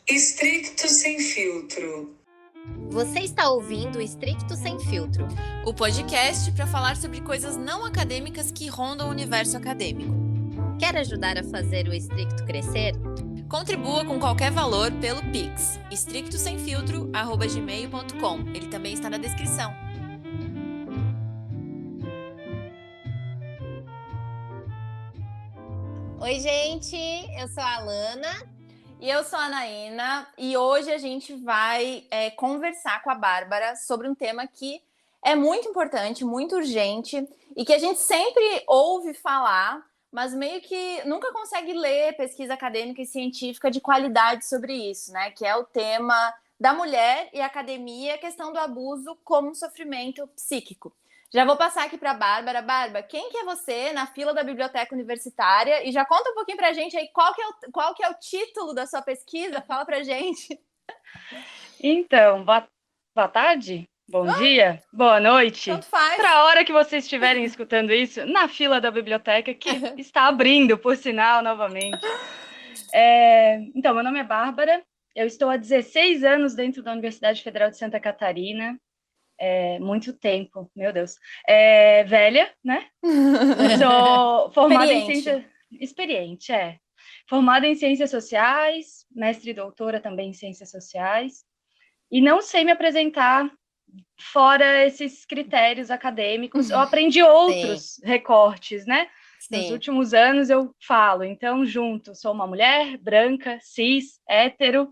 Estricto Sem Filtro. Você está ouvindo Estricto Sem Filtro, o podcast para falar sobre coisas não acadêmicas que rondam o universo acadêmico. Quer ajudar a fazer o Estricto crescer? Contribua com qualquer valor pelo Pix, estrictosemfiltro@gmail.com. Ele também está na descrição. Oi, gente, eu sou a Alana. E eu sou a Anaína, e hoje a gente vai conversar com a Bárbara sobre um tema que é muito importante, muito urgente, e que a gente sempre ouve falar, mas meio que nunca consegue ler pesquisa acadêmica e científica de qualidade sobre isso, né? Que é o tema da mulher e academia, a questão do abuso como sofrimento psíquico. Já vou passar aqui para a Bárbara. Bárbara, quem que é você na fila da biblioteca universitária? E já conta um pouquinho para a gente aí qual que é o título da sua pesquisa. Fala para a gente. Então, boa tarde, bom dia, boa noite. Tanto faz. Para a hora que vocês estiverem escutando isso, na fila da biblioteca, que está abrindo, por sinal, novamente. Então, meu nome é Bárbara, eu estou há 16 anos dentro da Universidade Federal de Santa Catarina. Muito tempo, meu Deus. Velha, né? Sou formada em ciências... Experiente, Formada em ciências sociais, mestre e doutora também em ciências sociais. E não sei me apresentar fora esses critérios acadêmicos. Eu aprendi outros recortes, né? Sim. Nos últimos anos eu falo, então, sou uma mulher branca, cis, hétero,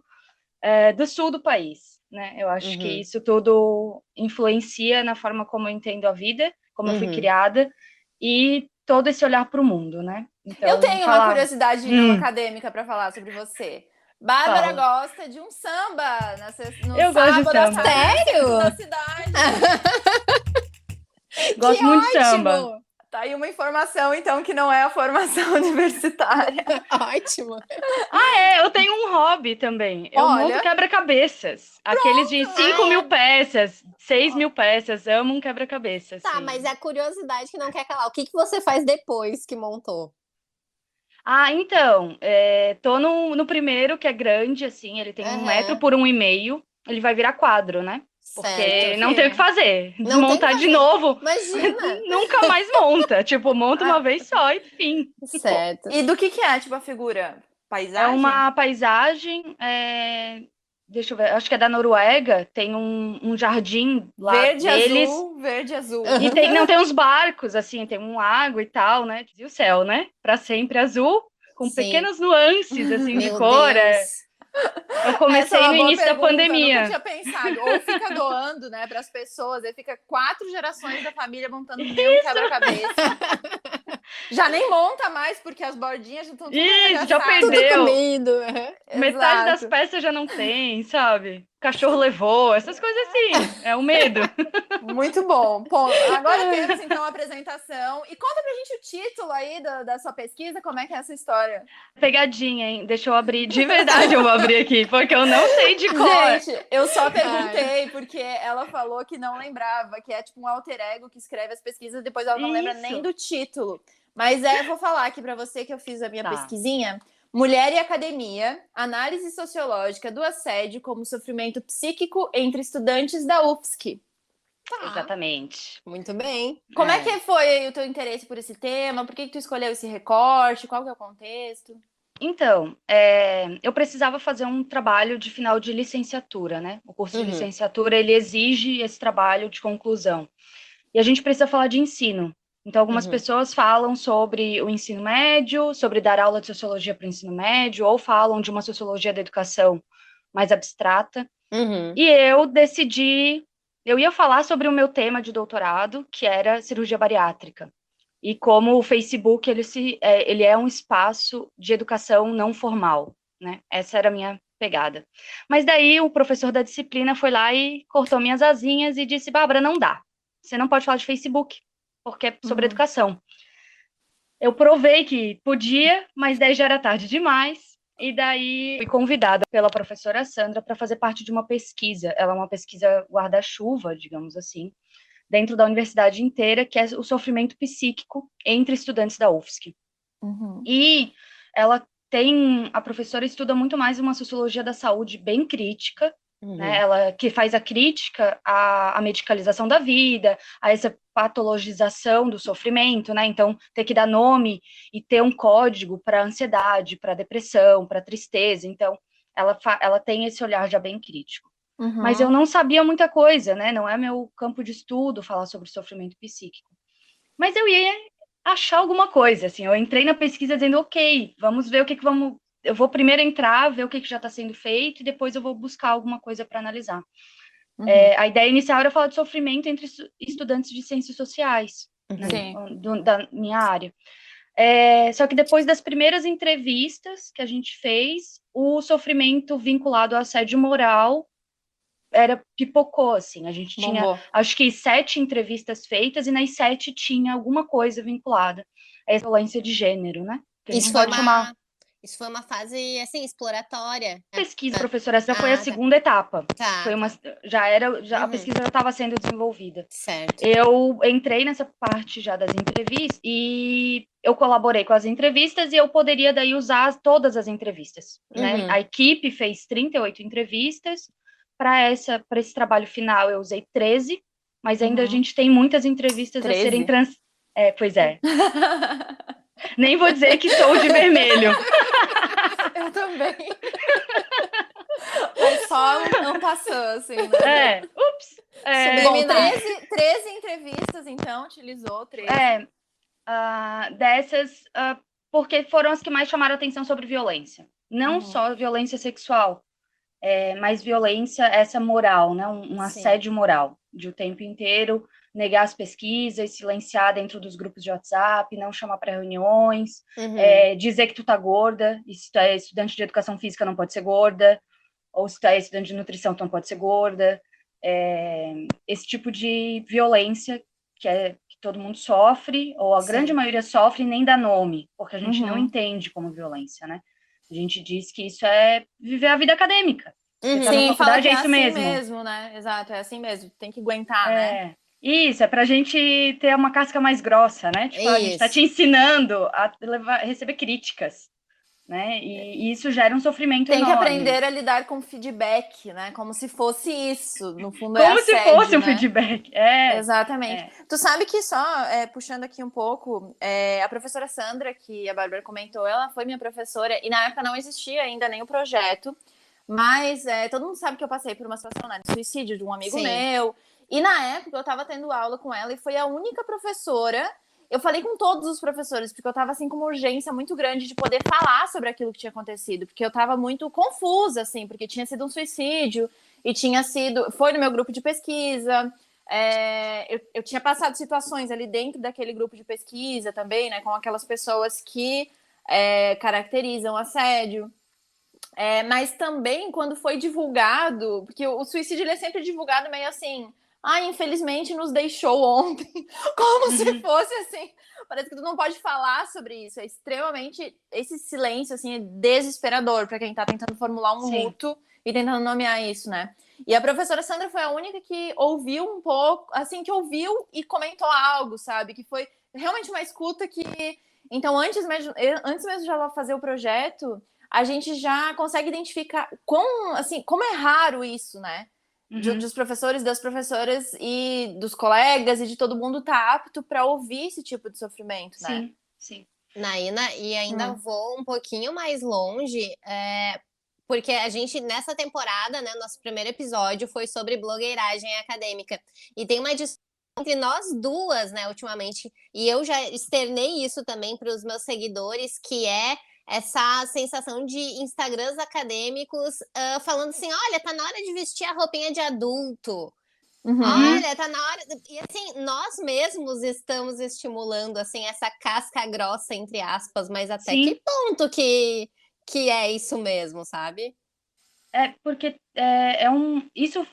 do sul do país. Né? Eu acho que isso tudo influencia na forma como eu entendo a vida, como eu fui criada, e todo esse olhar para o mundo, né? Então, eu tenho uma curiosidade não acadêmica para falar sobre você. Bárbara gosta de um samba no sábado gosto de samba. Sério? Da cidade. Gosto muito de samba. Tá aí uma informação, então, que não é a formação universitária. Ótimo. Eu tenho um hobby também. Eu monto quebra-cabeças. Aqueles de 5.000 peças, 6.000 peças. Amo um quebra-cabeças. Tá, mas é a curiosidade que não quer calar. O que você faz depois que montou? Então, tô no primeiro, que é grande, assim. Ele tem 1 metro por 1,5. Ele vai virar quadro, né? Porque não tem o que fazer. Desmontar de novo. Imagina. Nunca mais monta. Tipo, monta uma vez só e fim. Certo. E do que é, tipo, a figura? Paisagem? É uma paisagem... Deixa eu ver, acho que é da Noruega. Tem um jardim lá deles. Verde e azul. E tem uns barcos, assim, tem um lago e tal, né? E o céu, né? Pra sempre azul, com pequenas nuances, assim, de cor. Eu comecei no início da pandemia. Eu nunca tinha pensado. Ou fica doando, né, para as pessoas. Aí fica 4 gerações da família montando o mesmo quebra-cabeça. Já nem monta mais, porque as bordinhas já estão tudo já perdeu. Tudo comido. Metade das peças já não tem, sabe? O cachorro levou, essas coisas assim. É o medo. Muito bom. Bom, agora temos, então, a apresentação. E conta pra gente o título aí da sua pesquisa, como é que é essa história? Pegadinha, hein? Deixa eu abrir. De verdade eu vou abrir aqui, porque eu não sei de cor. Gente, eu só perguntei, porque ela falou que não lembrava, que é tipo um alter ego que escreve as pesquisas, depois ela não lembra nem do título. Mas eu vou falar aqui pra você que eu fiz a minha pesquisinha. Mulher e Academia, análise sociológica do assédio como sofrimento psíquico entre estudantes da UFSC. Exatamente. Muito bem. Como é que foi o teu interesse por esse tema? Por que tu escolheu esse recorte? Qual que é o contexto? Então, eu precisava fazer um trabalho de final de licenciatura, né? O curso de licenciatura, ele exige esse trabalho de conclusão. E a gente precisa falar de ensino. Então, algumas pessoas falam sobre o ensino médio, sobre dar aula de sociologia para o ensino médio, ou falam de uma sociologia da educação mais abstrata. E eu decidi... Eu ia falar sobre o meu tema de doutorado, que era cirurgia bariátrica. E como o Facebook, ele é um espaço de educação não formal, né? Essa era a minha pegada. Mas daí o professor da disciplina foi lá e cortou minhas asinhas e disse, Bárbara, não dá. Você não pode falar de Facebook, porque é sobre educação. Eu provei que podia, mas daí já era tarde demais. E daí fui convidada pela professora Sandra para fazer parte de uma pesquisa. Ela é uma pesquisa guarda-chuva, digamos assim, dentro da universidade inteira, que é o sofrimento psíquico entre estudantes da UFSC. E ela a professora estuda muito mais uma sociologia da saúde bem crítica, né? Uhum. Ela que faz a crítica à medicalização da vida, a essa patologização do sofrimento, né? Então, ter que dar nome e ter um código para ansiedade, para depressão, para tristeza. Então, ela tem esse olhar já bem crítico. Mas eu Uhum. não sabia muita coisa, né? Não é meu campo de estudo falar sobre sofrimento psíquico. Mas eu ia achar alguma coisa, assim. Eu entrei na pesquisa dizendo, ok, vamos ver o que vamos. Eu vou primeiro entrar, ver o que já está sendo feito, e depois eu vou buscar alguma coisa para analisar. Uhum. A ideia inicial era falar de sofrimento entre estudantes de ciências sociais, né, Sim. da minha área. Só que depois das primeiras entrevistas que a gente fez, o sofrimento vinculado ao assédio moral pipocou, assim. A gente tinha, Bombou. acho que 7 entrevistas feitas, e nas 7 tinha alguma coisa vinculada à violência de gênero, né? Que a gente Isso foi pode chamar isso foi uma fase, assim, exploratória. pesquisa, professora. Essa foi a Tá. segunda etapa. Tá, Foi uma, tá. a Uhum. pesquisa já estava sendo desenvolvida. Certo. Eu entrei nessa parte já das entrevistas e eu colaborei com as entrevistas, e eu poderia daí usar todas as entrevistas, né? Uhum. A equipe fez 38 entrevistas. Para esse trabalho final eu usei 13, mas ainda a Uhum. gente tem muitas entrevistas a serem 13? pois é. Nem vou dizer que estou de vermelho. Eu também. Mas só não passou, assim, né? Ups. Bom, Subliminar. 13 entrevistas, então, utilizou 13. Dessas, porque foram as que mais chamaram atenção sobre violência. Não só violência sexual, mas violência, essa moral, né? Um assédio moral, de o tempo inteiro negar as pesquisas, silenciar dentro dos grupos de WhatsApp, não chamar para reuniões, dizer que tu tá gorda, e se tu é estudante de educação física não pode ser gorda, ou se tu é estudante de nutrição tu não pode ser gorda. Esse tipo de violência que todo mundo sofre, ou a grande maioria sofre, e nem dá nome, porque a gente não entende como violência, né? A gente diz que isso é viver a vida acadêmica. Você tá na Sim, fala faculdade, que é isso assim mesmo, né? Exato, é assim mesmo. Tem que aguentar, né? Isso, é pra gente ter uma casca mais grossa, né? Tipo, a gente tá te ensinando a receber críticas, né? E isso gera um sofrimento Tem que enorme. aprender a lidar com feedback, né? Como se fosse isso. No fundo Como é se assédio, fosse um né? feedback. Exatamente. Tu sabe que só, puxando aqui um pouco, a professora Sandra, que a Bárbara comentou, ela foi minha professora, e na época não existia ainda nem o projeto, mas todo mundo sabe que eu passei por uma situação, né, de suicídio de um amigo meu, e na época eu tava tendo aula com ela, e foi a única professora. Eu falei com todos os professores, porque eu tava assim com uma urgência muito grande de poder falar sobre aquilo que tinha acontecido, porque eu tava muito confusa, assim, porque tinha sido um suicídio, e foi no meu grupo de pesquisa, eu tinha passado situações ali dentro daquele grupo de pesquisa também, né, com aquelas pessoas que caracterizam assédio. Mas também quando foi divulgado, porque o suicídio ele é sempre divulgado meio assim, infelizmente nos deixou ontem, como se fosse assim, parece que tu não pode falar sobre isso, é extremamente, esse silêncio assim é desesperador para quem tá tentando formular um luto e tentando nomear isso, né? E a professora Sandra foi a única que ouviu um pouco, assim, que ouviu e comentou algo, sabe? Que foi realmente uma escuta que, então antes mesmo de ela fazer o projeto, a gente já consegue identificar como é raro isso, né? Dos professores, das professoras e dos colegas e de todo mundo tá apto para ouvir esse tipo de sofrimento, né? Sim. Naina, e ainda vou um pouquinho mais longe, porque a gente, nessa temporada, né, nosso primeiro episódio foi sobre blogueiragem acadêmica. E tem uma discussão entre nós duas, né, ultimamente, e eu já externei isso também para os meus seguidores, que é essa sensação de Instagrams acadêmicos falando assim, olha, tá na hora de vestir a roupinha de adulto. Olha, tá na hora... E assim, nós mesmos estamos estimulando, assim, essa casca grossa, entre aspas, mas até que ponto que é isso mesmo, sabe? Porque isso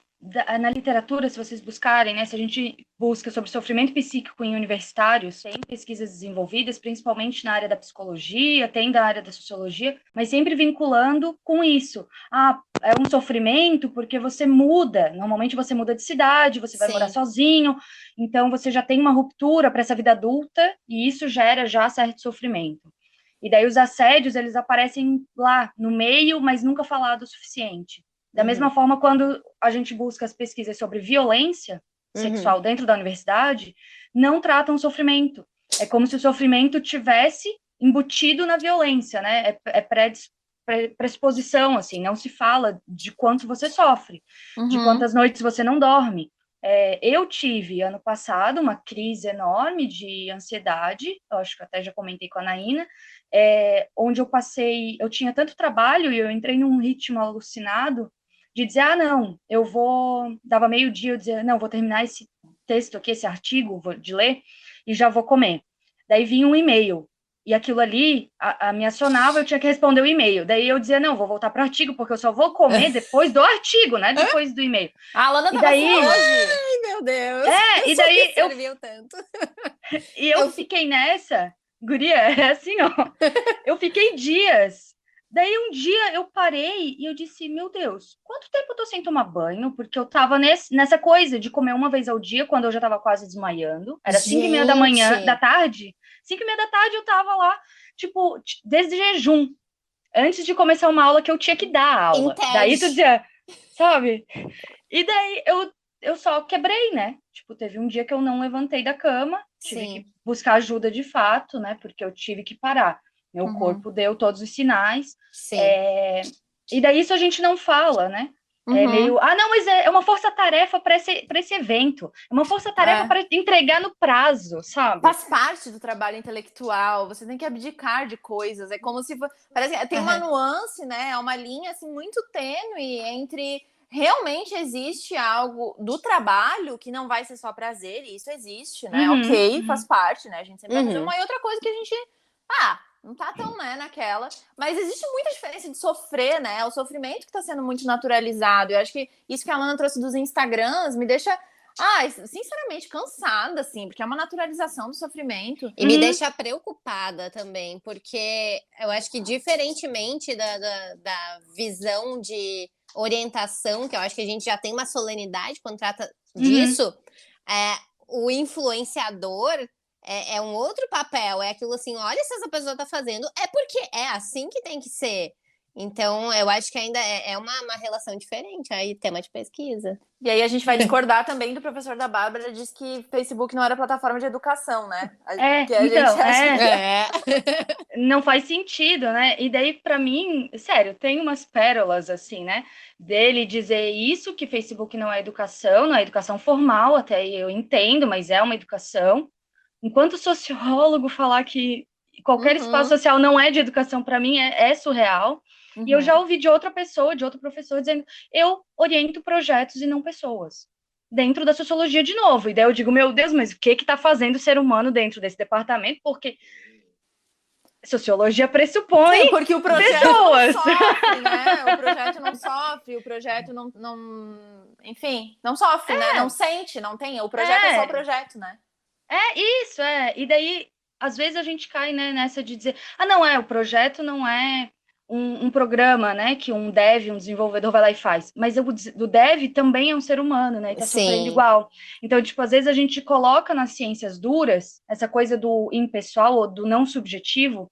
na literatura, se vocês buscarem, né, se a gente busca sobre sofrimento psíquico em universitários, tem pesquisas desenvolvidas, principalmente na área da psicologia, tem da área da sociologia, mas sempre vinculando com isso. É um sofrimento porque você muda, normalmente você muda de cidade, você vai morar sozinho, então você já tem uma ruptura para essa vida adulta, e isso gera já certo sofrimento. E daí os assédios, eles aparecem lá, no meio, mas nunca falado o suficiente. Da mesma forma, quando a gente busca as pesquisas sobre violência sexual dentro da universidade, não tratam o sofrimento. É como se o sofrimento tivesse embutido na violência, né? É pressuposição, assim, não se fala de quanto você sofre, de quantas noites você não dorme. Eu tive, ano passado, uma crise enorme de ansiedade, eu acho que até já comentei com a Naina, onde eu tinha tanto trabalho e eu entrei num ritmo alucinado de dizer, não, dava meio-dia, eu dizia, não, vou terminar esse texto aqui, esse artigo de ler, e já vou comer. Daí vinha um e-mail, e aquilo ali me acionava, eu tinha que responder o e-mail. Daí eu dizia, não, vou voltar para o artigo, porque eu só vou comer depois do artigo, né? Depois do e-mail. A Alana tava assim hoje. Ai, meu Deus. E daí eu tanto. E eu fiquei nessa, guria, é assim, ó. Eu fiquei dias. Daí um dia eu parei e eu disse, meu Deus, quanto tempo eu tô sem tomar banho? Porque eu tava nessa coisa de comer uma vez ao dia, quando eu já tava quase desmaiando. Era 5:30 da manhã, da tarde. 5:30 da tarde eu tava lá, tipo, desde jejum. Antes de começar uma aula que eu tinha que dar a aula. Daí tu dizia, sabe? E daí eu só quebrei, né? Tipo, teve um dia que eu não levantei da cama, tive que buscar ajuda de fato, né? Porque eu tive que parar. Meu corpo deu todos os sinais. E daí isso a gente não fala, né? É meio, não, mas é uma força-tarefa para esse evento. É uma força-tarefa para entregar no prazo, sabe? Faz parte do trabalho intelectual, você tem que abdicar de coisas. É como se... Parece, tem uma nuance, né? É uma linha, assim, muito tênue entre... Realmente existe algo do trabalho que não vai ser só prazer, e isso existe, né? Faz parte, né? A gente sempre vai fazer uma e outra coisa que a gente... não tá tão, né, naquela. Mas existe muita diferença de sofrer, né? O sofrimento que tá sendo muito naturalizado. Eu acho que isso que a Alana trouxe dos Instagrams me deixa, sinceramente, cansada, assim, porque é uma naturalização do sofrimento. E me deixa preocupada também, porque eu acho que, diferentemente da visão de orientação, que eu acho que a gente já tem uma solenidade quando trata disso, o influenciador é um outro papel, é aquilo assim, olha, se essa pessoa tá fazendo, é porque é assim que tem que ser. Então, eu acho que ainda é uma relação diferente, aí tema de pesquisa. E aí a gente vai discordar também do professor da Bárbara, diz que Facebook não era plataforma de educação, né? Não faz sentido, né? E daí, para mim, sério, tem umas pérolas, assim, né? Dele dizer isso, que Facebook não é educação formal, até eu entendo, mas é uma educação. Enquanto sociólogo, falar que qualquer espaço social não é de educação, para mim, é surreal. E eu já ouvi de outra pessoa, de outro professor, dizendo, eu oriento projetos e não pessoas. Dentro da sociologia, de novo. E daí eu digo, meu Deus, mas o que está fazendo o ser humano dentro desse departamento? Porque sociologia pressupõe porque o projeto pessoas. Não sofre, né? O projeto não sofre, o projeto enfim, não sofre, né? Não sente, não tem. O projeto é só o projeto, né? E daí, às vezes a gente cai, né, nessa de dizer, o projeto não é um programa, né, que um dev, um desenvolvedor vai lá e faz, mas o dev também é um ser humano, né, e tá sofrendo igual. Então, tipo, às vezes a gente coloca nas ciências duras essa coisa do impessoal ou do não subjetivo,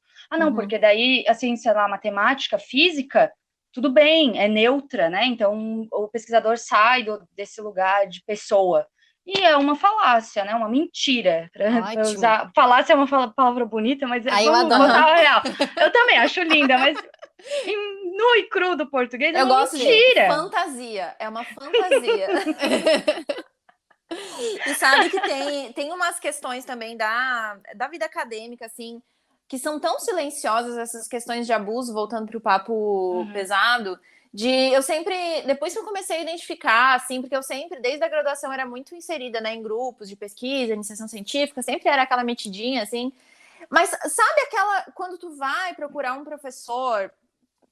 porque daí a ciência lá, matemática, física, tudo bem, é neutra, né, então o pesquisador sai desse lugar de pessoa. E é uma falácia, né? Uma mentira. Pra usar. Falácia é uma palavra bonita, mas vamos botar a real. Eu também acho linda, mas nu e cru do português é uma mentira. De fantasia. É uma fantasia. E sabe que tem umas questões também da vida acadêmica, assim, que são tão silenciosas, essas questões de abuso, voltando para o papo pesado, eu sempre, depois que eu comecei a identificar, assim, porque eu sempre, desde a graduação, era muito inserida, né, em grupos de pesquisa, iniciação científica, sempre era aquela metidinha, assim, mas sabe quando tu vai procurar um professor,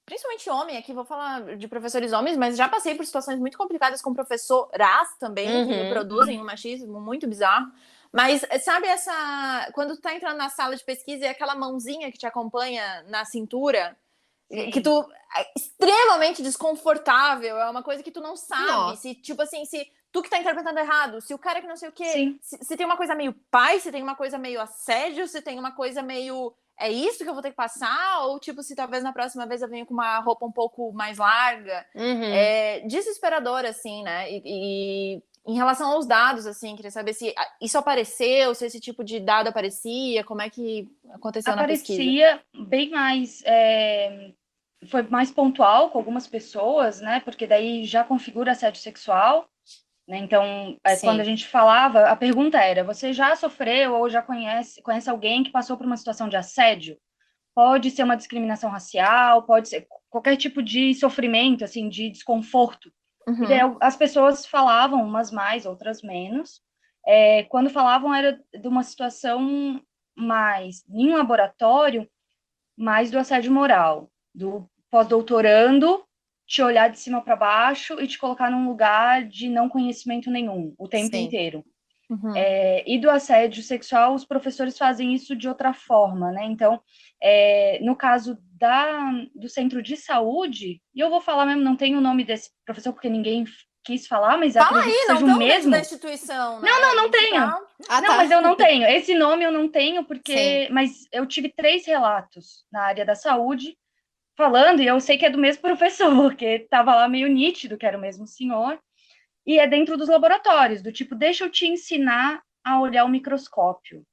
principalmente homem, aqui vou falar de professores homens, mas já passei por situações muito complicadas com professoras também, que reproduzem um machismo muito bizarro. Mas sabe quando tu tá entrando na sala de pesquisa e aquela mãozinha que te acompanha na cintura, que tu é extremamente desconfortável, é uma coisa que tu não sabe, se tu que tá interpretando errado, se o cara que não sei o quê, se tem uma coisa meio pai, se tem uma coisa meio assédio, se tem uma coisa meio é isso que eu vou ter que passar? Ou, tipo, se talvez na próxima vez eu venha com uma roupa um pouco mais larga. É desesperador, assim, né? E em relação aos dados, assim, queria saber se isso apareceu, se esse tipo de dado aparecia, como é que aconteceu na pesquisa? Aparecia bem mais... foi mais pontual com algumas pessoas, né? Porque daí já configura assédio sexual, né? Então, quando a gente falava, a pergunta era: você já sofreu ou já conhece alguém que passou por uma situação de assédio? Pode ser uma discriminação racial, pode ser qualquer tipo de sofrimento, assim, de desconforto. E daí as pessoas falavam, umas mais, outras menos. Quando falavam era de uma situação mais em um laboratório, mais do assédio moral, do pós-doutorando te olhar de cima para baixo e te colocar num lugar de não conhecimento nenhum, o tempo inteiro. E do assédio sexual, os professores fazem isso de outra forma, né? Então, no caso do centro de saúde, e eu vou falar mesmo, não tenho o nome desse professor porque ninguém quis falar, mas Fala acredito aí, que não seja o tão dentro mesmo. da instituição, né? Não tenho. Ah, Não, tá. mas eu não tenho. Esse nome eu não tenho porque... Sim. Mas eu tive 3 relatos na área da saúde falando, e eu sei que é do mesmo professor, porque estava lá meio nítido que era o mesmo senhor, e é dentro dos laboratórios, do tipo, deixa eu te ensinar a olhar o microscópio.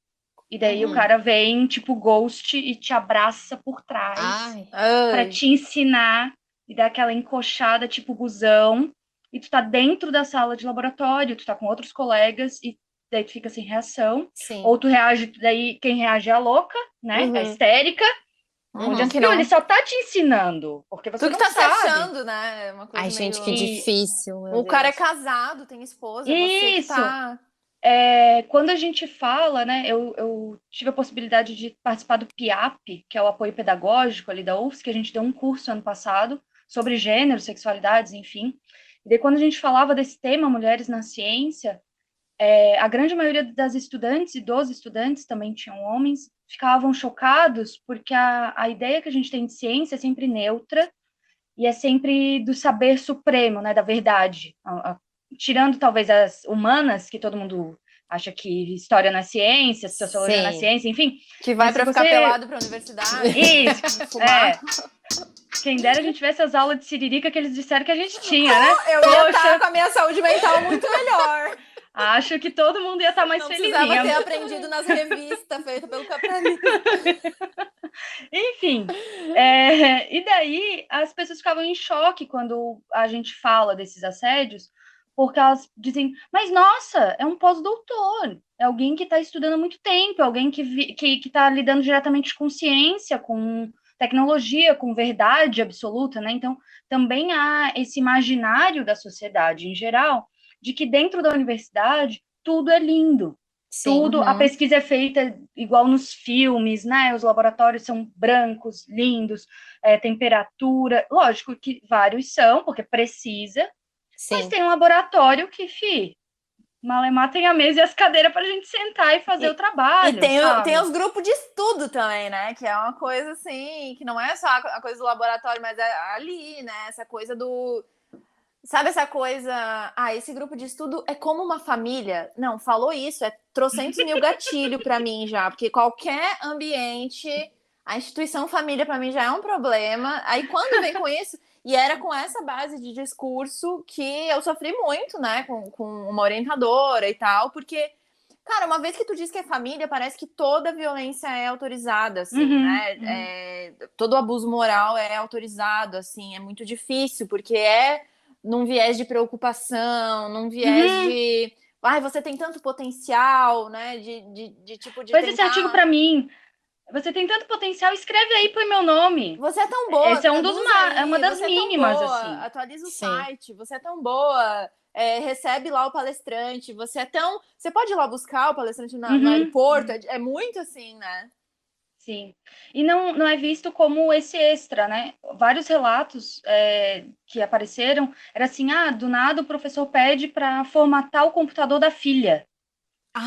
E daí o cara vem, tipo, ghost, e te abraça por trás para te ensinar, e dá aquela encoxada, tipo, busão, e tu tá dentro da sala de laboratório, tu tá com outros colegas, e daí tu fica sem reação. Sim. Ou tu reage, daí quem reage é a louca, né? A histérica. Onde assim, não, ele só tá te ensinando, porque você Tu que não tá sabe. se achando, né? Uma coisa Ai, gente, que meio... difícil. meu O cara é Deus. casado, tem esposa, é você que Isso. tá... Quando a gente fala, né, eu tive a possibilidade de participar do PIAP, que é o apoio pedagógico ali da UFS, que a gente deu um curso ano passado sobre gênero, sexualidades, enfim. E daí quando a gente falava desse tema, Mulheres na Ciência, a grande maioria das estudantes e dos estudantes, também tinham homens, ficavam chocados porque a ideia que a gente tem de ciência é sempre neutra e é sempre do saber supremo, né, da verdade. Tirando talvez as humanas, que todo mundo acha que história na ciência, sociologia na ciência, enfim. Que vai para ficar pelado para a universidade. Isso, fumar. Quem dera a gente tivesse as aulas de siririca que eles disseram que a gente tinha, né? Eu ia estar com a minha saúde mental muito melhor. Acho que todo mundo ia estar mais felizinha. Não precisava ter aprendido nas revistas feitas pelo capitalismo. Enfim, e daí as pessoas ficavam em choque quando a gente fala desses assédios, porque elas dizem, mas nossa, é um pós-doutor, é alguém que está estudando há muito tempo, é alguém que está lidando diretamente com ciência, com tecnologia, com verdade absoluta, né? Então, também há esse imaginário da sociedade em geral, de que dentro da universidade tudo é lindo. Tudo, a pesquisa é feita igual nos filmes, né? Os laboratórios são brancos, lindos, temperatura. Lógico que vários são, porque precisa. Mas tem um laboratório que, Malemar tem a mesa e as cadeiras para a gente sentar e fazer o trabalho. E tem os grupos de estudo também, né? Que é uma coisa assim, que não é só a coisa do laboratório, mas é ali, né? Essa coisa do... Sabe essa coisa... esse grupo de estudo é como uma família. Não, falou isso, é trocentos mil gatilho para mim já, porque qualquer ambiente, a instituição família para mim já é um problema. Aí quando vem com isso... E era com essa base de discurso que eu sofri muito, né? Com uma orientadora e tal, porque... Cara, uma vez que tu diz que é família, parece que toda violência é autorizada, assim, né? Todo abuso moral é autorizado, assim, é muito difícil, porque é num viés de preocupação, num viés de... você tem tanto potencial, né? De tipo, de Pois esse artigo para mim, você tem tanto potencial, escreve aí, põe meu nome. Você é tão boa. Esse é uma das mínimas, assim. Atualiza o site, você é tão boa... recebe lá o palestrante, você pode ir lá buscar o palestrante no aeroporto, é muito assim, né? Sim, e não é visto como esse extra, né? Vários relatos que apareceram, era assim, do nada o professor pede para formatar o computador da filha,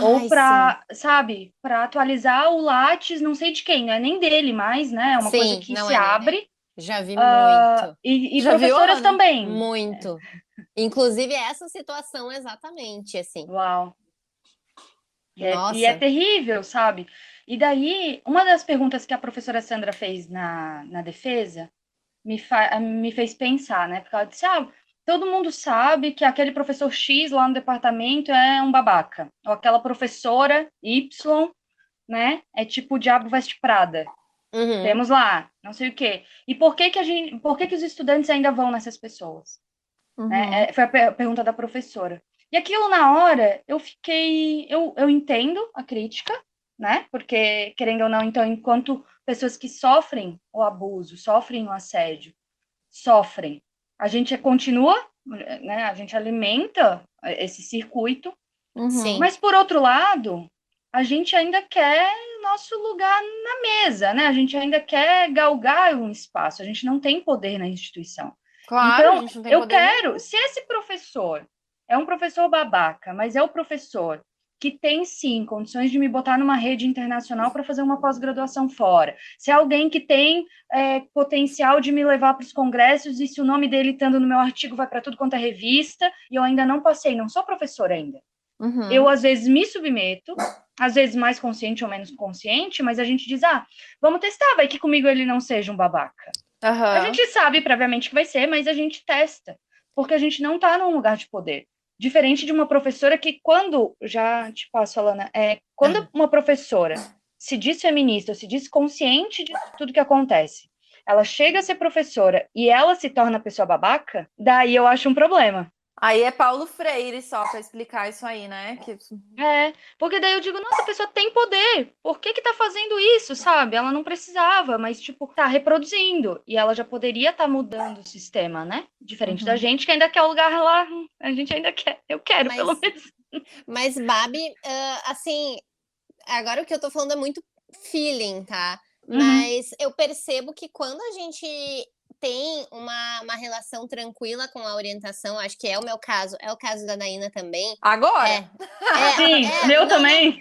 ou para, sabe, para atualizar o Lattes, não sei de quem, não é nem dele mais, né? É uma coisa que se abre. Já vi muito. E já professoras viu, também. Muito. Inclusive essa situação exatamente, assim. Uau. Nossa. E é terrível, sabe? E daí, uma das perguntas que a professora Sandra fez na defesa me fez pensar, né? Porque ela disse, todo mundo sabe que aquele professor X lá no departamento é um babaca. Ou aquela professora Y, né? É tipo o Diabo Veste Prada. Uhum. Temos lá, não sei o quê. E por que os estudantes ainda vão nessas pessoas? Né? Foi a pergunta da professora. E aquilo na hora, eu entendo a crítica, né? Porque, querendo ou não, então, enquanto pessoas que sofrem o abuso, sofrem o assédio, a gente continua, né? A gente alimenta esse circuito, Sim. mas, por outro lado, a gente ainda quer nosso lugar na mesa, né? A gente ainda quer galgar um espaço, a gente não tem poder na instituição. Claro, a Então, gente não tem eu poder quero, nenhum. se esse professor é um professor babaca, mas é o professor que tem, sim, condições de me botar numa rede internacional para fazer uma pós-graduação fora, se é alguém que tem potencial de me levar para os congressos, e se o nome dele estando no meu artigo vai para tudo quanto é revista, e eu ainda não passei, não sou professor ainda. Eu, às vezes, me submeto, às vezes mais consciente ou menos consciente, mas a gente diz, vamos testar, vai que comigo ele não seja um babaca. A gente sabe previamente que vai ser, mas a gente testa, porque a gente não está num lugar de poder. Diferente de uma professora que, já te passo, Alana, quando uma professora se diz feminista, ou se diz consciente de tudo que acontece, ela chega a ser professora e ela se torna pessoa babaca, daí eu acho um problema. Aí é Paulo Freire só para explicar isso aí, né? Porque daí eu digo, nossa, a pessoa tem poder, por que tá fazendo isso, sabe? Ela não precisava, mas, tipo, tá reproduzindo, e ela já poderia estar mudando o sistema, né? Diferente da gente, que ainda quer o lugar lá, a gente ainda quer, eu quero, pelo menos. Mas, Babi, assim, agora o que eu tô falando é muito feeling, tá? Mas eu percebo que quando a gente tem uma relação tranquila com a orientação, acho que é o meu caso, é o caso da Naina também. Agora? Sim, meu também.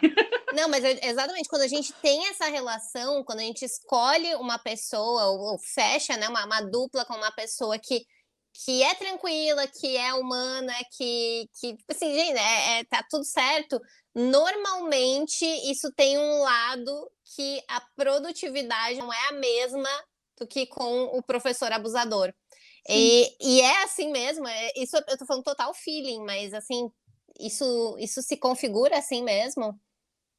Não, mas exatamente, quando a gente tem essa relação, quando a gente escolhe uma pessoa, ou fecha, né, uma dupla com uma pessoa que é tranquila, que é humana, que assim, gente, tá tudo certo. Normalmente, isso tem um lado que a produtividade não é a mesma do que com o professor abusador. E é assim mesmo, isso eu tô falando total feeling, mas assim, isso se configura assim mesmo?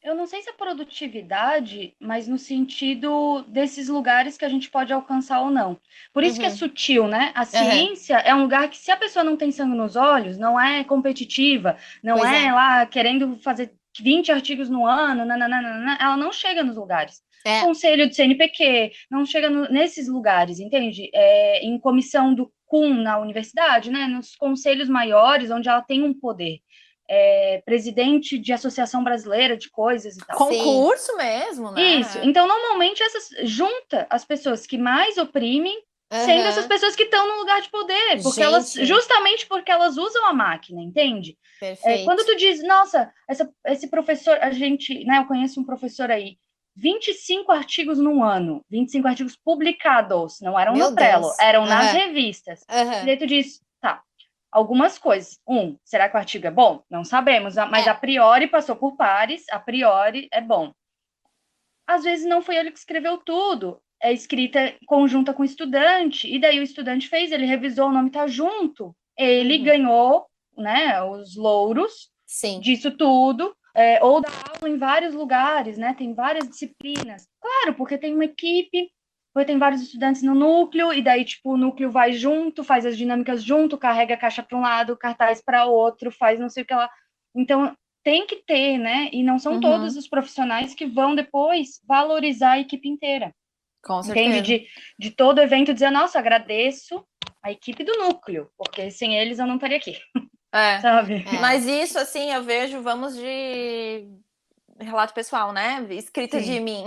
Eu não sei se é produtividade, mas no sentido desses lugares que a gente pode alcançar ou não. Por isso que é sutil, né? A ciência é um lugar que, se a pessoa não tem sangue nos olhos, não é competitiva, não é lá querendo fazer 20 artigos no ano, nananana, ela não chega nos lugares. Conselho do CNPq, não chega nesses lugares, entende? Em comissão do CUN na universidade, né? Nos conselhos maiores, onde ela tem um poder. Presidente de associação brasileira de coisas e tal. Concurso mesmo, né? Isso. Então, normalmente, junta as pessoas que mais oprimem, sendo essas pessoas que estão no lugar de poder, porque justamente porque elas usam a máquina, entende? Perfeito. Quando tu diz, nossa, esse professor, eu conheço um professor aí, 25 artigos no ano, 25 artigos publicados, não eram no Trello, eram nas revistas. E daí tu diz, tá, algumas coisas. Será que o artigo é bom? Não sabemos, mas a priori passou por pares, a priori é bom. Às vezes não foi ele que escreveu tudo, é escrita conjunta com o estudante, e daí o estudante ele revisou, o nome tá junto, ele ganhou, né, os louros disso tudo, ou dá aula em vários lugares, né, tem várias disciplinas. Claro, porque tem uma equipe, porque tem vários estudantes no núcleo, e daí, tipo, o núcleo vai junto, faz as dinâmicas junto, carrega a caixa para um lado, cartaz para outro, faz não sei o que lá. Então, tem que ter, né? E não são todos os profissionais que vão depois valorizar a equipe inteira. Com certeza. Entende? De todo evento dizer, nossa, agradeço a equipe do núcleo, porque sem eles eu não estaria aqui. Sabe? Mas isso, assim, eu vejo, vamos de relato pessoal, né? Escrita de mim.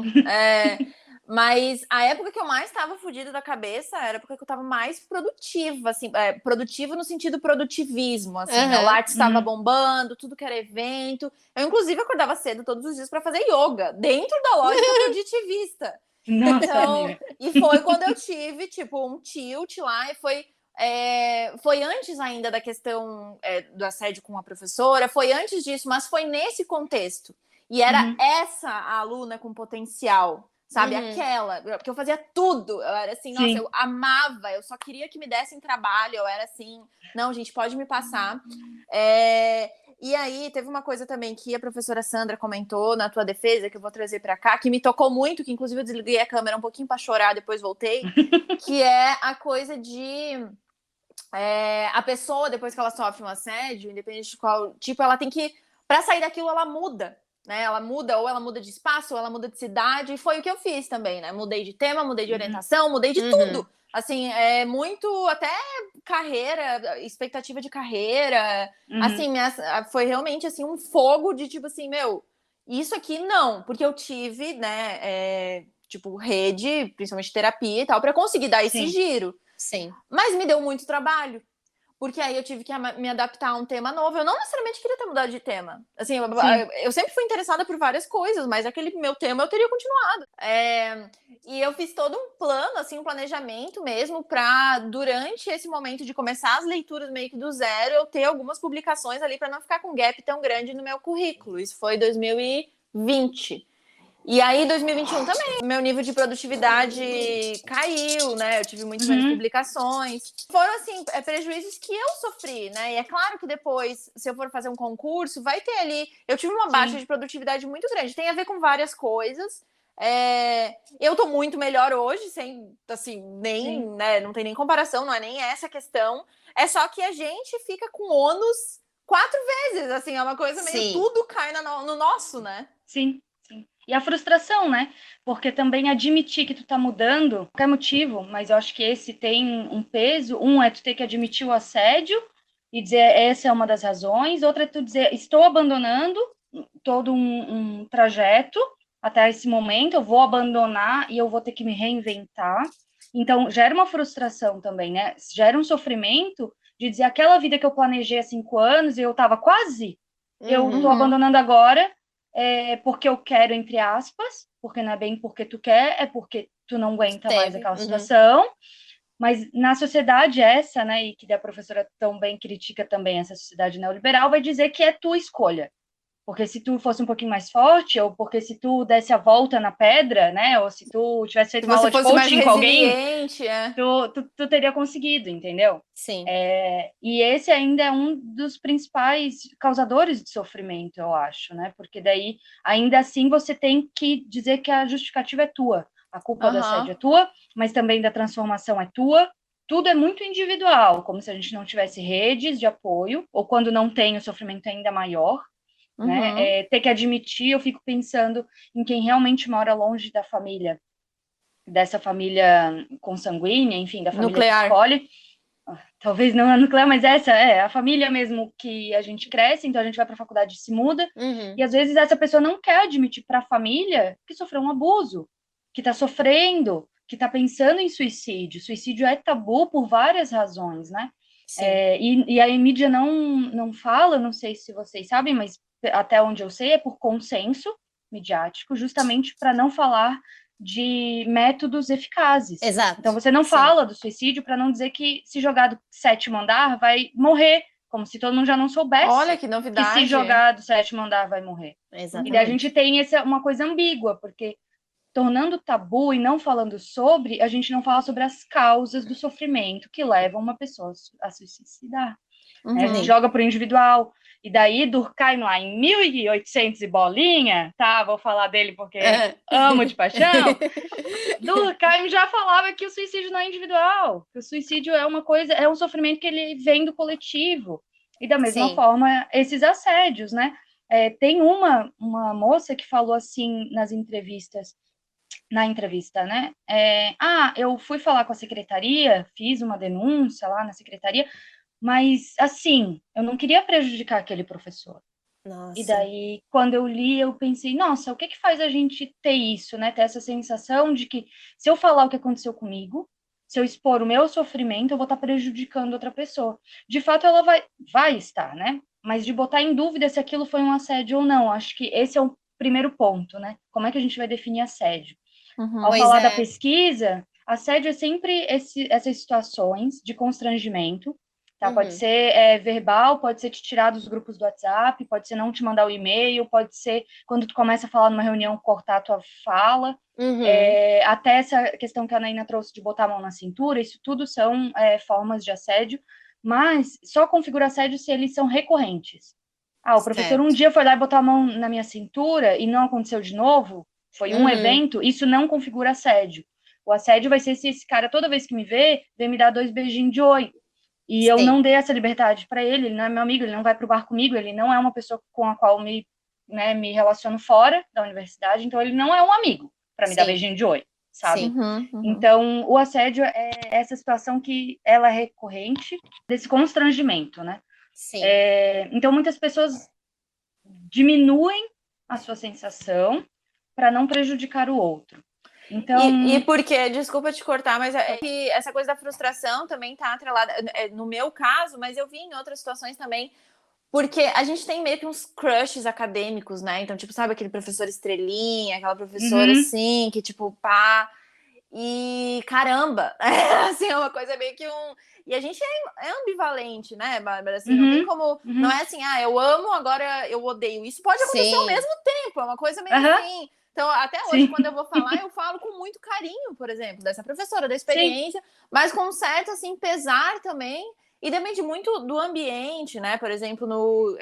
Mas a época que eu mais estava fodida da cabeça era a época que eu estava mais produtiva, assim, produtiva no sentido produtivismo, assim, né? O Lattes estava bombando, tudo que era evento. Eu, inclusive, acordava cedo todos os dias para fazer yoga, dentro da lógica produtivista. Nossa, então, e foi quando eu tive, tipo, um tilt lá, e foi antes ainda da questão do assédio com a professora, foi antes disso, mas foi nesse contexto. E era Uhum. essa a aluna com potencial, sabe? Uhum. Aquela, porque eu fazia tudo. Eu era assim, nossa, Sim. eu amava, eu só queria que me dessem trabalho. Eu era assim, não, gente, pode me passar. E aí, teve uma coisa também que a professora Sandra comentou na tua defesa, que eu vou trazer pra cá, que me tocou muito, que inclusive eu desliguei a câmera um pouquinho pra chorar, depois voltei, que é a coisa de a pessoa, depois que ela sofre um assédio, independente de qual tipo, ela tem que, pra sair daquilo, ela muda, né? Ela muda, ou ela muda de espaço, ou ela muda de cidade, e foi o que eu fiz também, né? Mudei de tema, mudei de orientação, mudei de tudo. Assim, é muito, até carreira, expectativa de carreira. Uhum. Assim, foi realmente assim um fogo de tipo assim, meu, isso aqui não, porque eu tive, né, tipo, rede, principalmente terapia e tal, pra conseguir dar esse Sim. giro. Sim. Mas me deu muito trabalho, porque aí eu tive que me adaptar a um tema novo. Eu não necessariamente queria ter mudado de tema. Assim, eu sempre fui interessada por várias coisas, mas aquele meu tema eu teria continuado. E eu fiz todo um plano, assim, um planejamento mesmo, para durante esse momento de começar as leituras meio que do zero, eu ter algumas publicações ali para não ficar com um gap tão grande no meu currículo. Isso foi 2020. E aí, 2021 também, meu nível de produtividade caiu, né? Eu tive muito menos publicações. Foram, assim, prejuízos que eu sofri, né? E é claro que depois, se eu for fazer um concurso, vai ter ali... Eu tive uma baixa de produtividade muito grande. Tem a ver com várias coisas. Eu tô muito melhor hoje, sem, assim, nem, né? Não tem nem comparação, não é nem essa a questão. É só que a gente fica com ônus 4 vezes, assim, é uma coisa meio... Sim. Tudo cai no nosso, né? Sim. E a frustração, né? Porque também admitir que tu tá mudando, qualquer motivo, mas eu acho que esse tem um peso. Um é tu ter que admitir o assédio e dizer essa é uma das razões. Outra é tu dizer estou abandonando todo um trajeto até esse momento, eu vou abandonar e eu vou ter que me reinventar. Então, gera uma frustração também, né? Gera um sofrimento de dizer aquela vida que eu planejei há 5 anos e eu tava quase, eu tô abandonando agora, porque eu quero, entre aspas, porque não é bem porque tu quer, é porque tu não aguenta mais aquela situação. Mas na sociedade essa, né, e que a professora tão bem critica também essa sociedade neoliberal, vai dizer que é tua escolha. Porque se tu fosse um pouquinho mais forte, ou porque se tu desse a volta na pedra, né, ou se tu tivesse feito uma aula de coaching com alguém, tu teria conseguido, entendeu? Sim. E esse ainda é um dos principais causadores de sofrimento, eu acho, né? Porque daí, ainda assim, você tem que dizer que a justificativa é tua. A culpa do assédio é tua, mas também da transformação é tua. Tudo é muito individual, como se a gente não tivesse redes de apoio, ou quando não tem, o sofrimento é ainda maior. Né? Ter que admitir, eu fico pensando em quem realmente mora longe da família, dessa família consanguínea, enfim, da família nuclear. Que escolhe. Talvez não a nuclear, mas essa é a família mesmo que a gente cresce, então a gente vai para a faculdade e se muda, e às vezes essa pessoa não quer admitir para a família que sofreu um abuso, que está sofrendo, que está pensando em suicídio. Suicídio é tabu por várias razões, né? E a mídia não fala, não sei se vocês sabem, mas até onde eu sei é por consenso midiático, justamente para não falar de métodos eficazes. Exato. Então você não fala do suicídio para não dizer que se jogar do 7º andar vai morrer, como se todo mundo já não soubesse. Olha que novidade. Que se jogar do 7º andar vai morrer. Exatamente. E daí a gente tem uma coisa ambígua, porque tornando tabu e não falando sobre, a gente não fala sobre as causas do sofrimento que levam uma pessoa a se suicidar. A gente joga pro individual. E daí Durkheim lá em 1800 e bolinha, tá? Vou falar dele porque amo de paixão. Durkheim já falava que o suicídio não é individual, que o suicídio é uma coisa, é um sofrimento que ele vem do coletivo. E da mesma forma, esses assédios, né? Tem uma moça que falou assim na entrevista, né? Eu fui falar com a secretaria, fiz uma denúncia lá na secretaria, mas, assim, eu não queria prejudicar aquele professor. Nossa. E daí, quando eu li, eu pensei, nossa, o que faz a gente ter isso, né? Ter essa sensação de que se eu falar o que aconteceu comigo, se eu expor o meu sofrimento, eu vou estar prejudicando outra pessoa. De fato, ela vai estar, né? Mas de botar em dúvida se aquilo foi um assédio ou não. Acho que esse é o primeiro ponto, né? Como é que a gente vai definir assédio? Ao falar da pesquisa, assédio é sempre essas situações de constrangimento, tá? Pode ser verbal, pode ser te tirar dos grupos do WhatsApp, pode ser não te mandar o e-mail, pode ser quando tu começa a falar numa reunião, cortar a tua fala. Até essa questão que a Anaína trouxe de botar a mão na cintura, isso tudo são formas de assédio, mas só configura assédio se eles são recorrentes. O professor um dia foi lá e botou a mão na minha cintura e não aconteceu de novo, foi um evento, isso não configura assédio. O assédio vai ser se esse cara, toda vez que me vê, vem me dar 2 beijinhos de oi. E eu não dei essa liberdade para ele, ele não é meu amigo, ele não vai pro bar comigo, ele não é uma pessoa com a qual me relaciono fora da universidade, então ele não é um amigo para me dar beijinho de oi, sabe? Então, o assédio é essa situação que ela é recorrente, desse constrangimento, né? Sim. Então, muitas pessoas diminuem a sua sensação para não prejudicar o outro. Então... E porque, desculpa te cortar, mas que essa coisa da frustração também tá atrelada, no meu caso, mas eu vi em outras situações também, porque a gente tem meio que uns crushes acadêmicos, né? Então, tipo, sabe aquele professor estrelinha, aquela professora assim, que tipo, pá... E caramba, assim, é uma coisa meio que E a gente é ambivalente, né, Bárbara? Assim, não tem como. Não é assim, eu amo, agora eu odeio. Isso pode acontecer ao mesmo tempo, é uma coisa meio assim. Então, até hoje, quando eu vou falar, eu falo com muito carinho, por exemplo, dessa professora, da experiência, mas com um certo, assim, pesar também. E depende muito do ambiente, né? Por exemplo,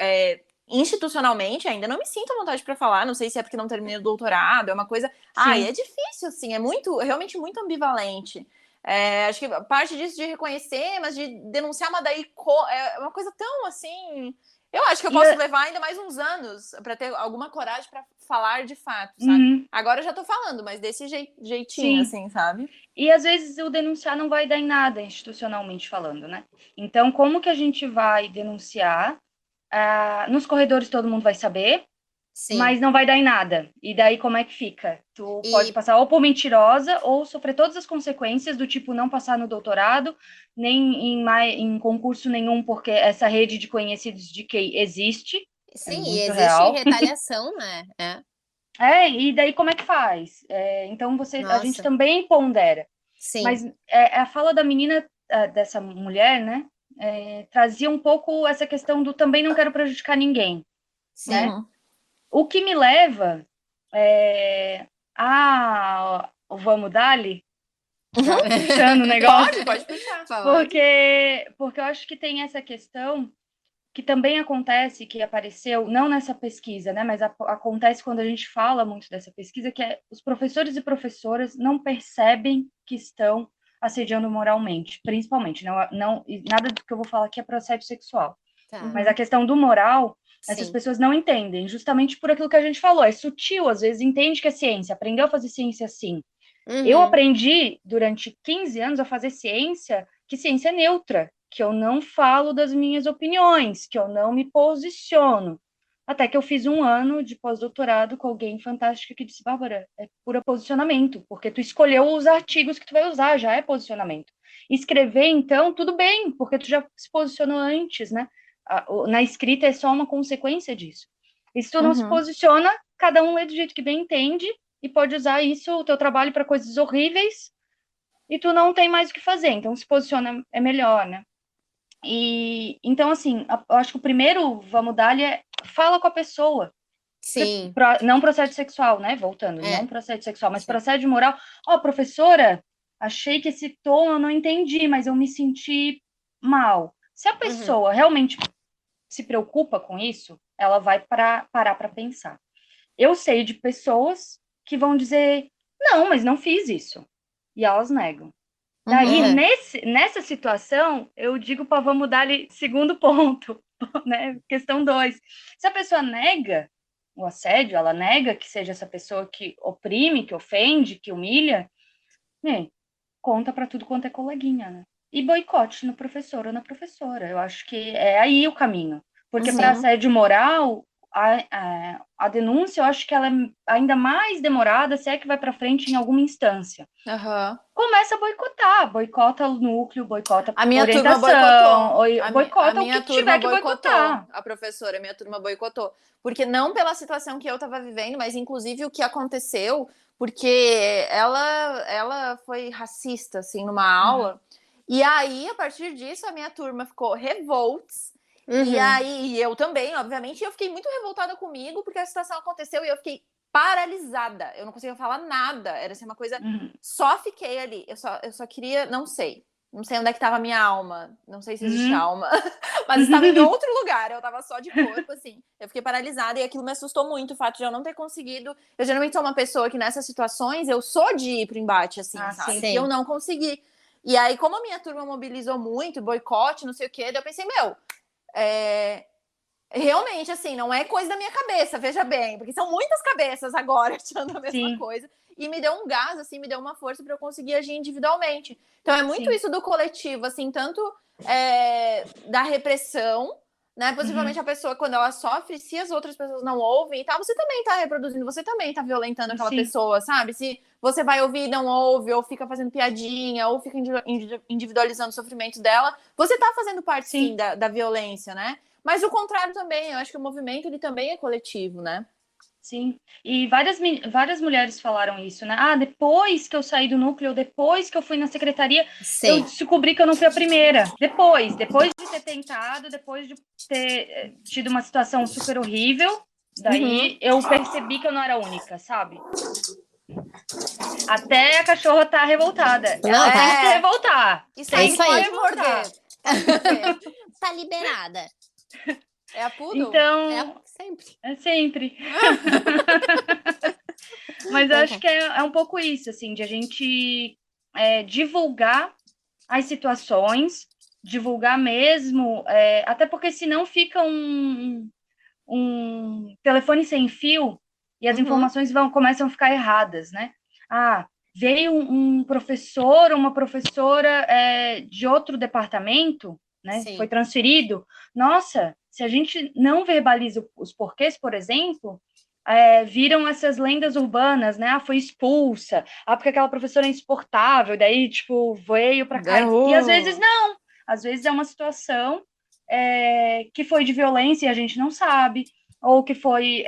institucionalmente, ainda não me sinto à vontade para falar, não sei se é porque não terminei o doutorado, é uma coisa... é difícil, assim, é realmente muito ambivalente. Acho que parte disso de reconhecer, mas de denunciar, mas daí é uma coisa tão, assim... Eu acho que eu posso levar ainda mais uns anos para ter alguma coragem para falar de fato, sabe? Agora eu já tô falando, mas desse jeitinho, assim, sabe? E às vezes o denunciar não vai dar em nada, institucionalmente falando, né? Então, como que a gente vai denunciar? Nos corredores todo mundo vai saber, mas não vai dar em nada. E daí como é que fica? Tu pode passar ou por mentirosa ou sofrer todas as consequências do tipo não passar no doutorado, nem em concurso nenhum, porque essa rede de conhecidos de QI existe. Sim, e existe retaliação, né? E daí como é que faz? Então a gente também pondera. Sim. Mas a fala da menina, dessa mulher, né? Trazia um pouco essa questão do também não quero prejudicar ninguém. Sim. Né? O que me leva vamos dali? Puxando o negócio. Pode puxar. Porque eu acho que tem essa questão que também acontece, que apareceu, não nessa pesquisa, né, mas acontece quando a gente fala muito dessa pesquisa, que os professores e professoras não percebem que estão assediando moralmente, principalmente. Não, nada do que eu vou falar aqui é para assédio sexual. Mas a questão do moral, essas pessoas não entendem, justamente por aquilo que a gente falou, é sutil, às vezes entende que é ciência, aprendeu a fazer ciência assim. Eu aprendi, durante 15 anos, a fazer ciência, que ciência é neutra, que eu não falo das minhas opiniões, que eu não me posiciono. Até que eu fiz 1 ano de pós-doutorado com alguém fantástico que disse, Bárbara, é pura posicionamento, porque tu escolheu os artigos que tu vai usar, já é posicionamento. Escrever, então, tudo bem, porque tu já se posicionou antes, né? Na escrita é só uma consequência disso. E se tu não se posiciona, cada um lê do jeito que bem entende e pode usar isso, o teu trabalho, para coisas horríveis, e tu não tem mais o que fazer. Então, se posiciona é melhor, né? E então, assim, eu acho que o primeiro vamos dar é fala com a pessoa. Sim. Não processo sexual, né? Voltando, não processo sexual, mas processo moral. Professora, achei que esse tom eu não entendi, mas eu me senti mal. Se a pessoa realmente se preocupa com isso, ela vai parar para pensar. Eu sei de pessoas que vão dizer, não, mas não fiz isso. E elas negam. Daí, nessa situação, eu digo para vamos dar ali segundo ponto, né? Questão 2. Se a pessoa nega o assédio, ela nega que seja essa pessoa que oprime, que ofende, que humilha, conta para tudo quanto é coleguinha, né? E boicote no professor ou na professora. Eu acho que é aí o caminho. Porque para assédio moral, a denúncia, eu acho que ela é ainda mais demorada, se é que vai para frente em alguma instância. Começa a boicotar, boicota o núcleo, boicota a minha orientação, turma boicota o que tiver que boicotar. A professora, minha turma boicotou. Porque não pela situação que eu estava vivendo, mas inclusive o que aconteceu, porque ela foi racista, assim, numa aula, E aí, a partir disso, a minha turma ficou revolts. E aí, e eu também, obviamente, e eu fiquei muito revoltada comigo, porque a situação aconteceu e eu fiquei paralisada. Eu não conseguia falar nada. Era assim, uma coisa. Só fiquei ali. Eu só queria. Não sei. Não sei onde é que estava a minha alma. Não sei se existe alma. Mas estava em outro lugar. Eu estava só de corpo, assim. Eu fiquei paralisada e aquilo me assustou muito, o fato de eu não ter conseguido. Eu geralmente sou uma pessoa que nessas situações eu sou de ir pro embate, assim, sabe? sim. E eu não consegui. E aí, como a minha turma mobilizou muito, boicote, não sei o quê, daí eu pensei, realmente, assim, não é coisa da minha cabeça, veja bem, porque são muitas cabeças agora achando a mesma coisa. E me deu um gás, assim, me deu uma força para eu conseguir agir individualmente. Então é muito isso do coletivo, assim, tanto da repressão, né? Possivelmente a pessoa, quando ela sofre, se as outras pessoas não ouvem e tal, você também tá reproduzindo, você também tá violentando aquela pessoa, sabe? Se você vai ouvir e não ouve, ou fica fazendo piadinha, ou fica individualizando o sofrimento dela, você tá fazendo parte, sim, da violência, né? Mas o contrário também, eu acho que o movimento, ele também é coletivo, né? Sim, e várias mulheres falaram isso, né? Ah, depois que eu saí do núcleo, depois que eu fui na secretaria, eu descobri que eu não fui a primeira. Depois de ter tentado, depois de ter tido uma situação super horrível, daí eu percebi que eu não era a única, sabe? Até a cachorra tá revoltada. Ela tem que revoltar. Isso aí pode morder. Tá liberada. É a Poodle? Então, sempre. É sempre. Mas eu acho que é um pouco isso, assim, de a gente divulgar as situações, divulgar mesmo, até porque senão fica um telefone sem fio e as informações começam a ficar erradas, né? Ah, veio um professor ou uma professora de outro departamento, né? Foi transferido. Nossa, se a gente não verbaliza os porquês, por exemplo, viram essas lendas urbanas, né? Ah, foi expulsa. Ah, porque aquela professora é insuportável. Daí, tipo, veio para cá. E às vezes não. Às vezes é uma situação que foi de violência e a gente não sabe. Ou que foi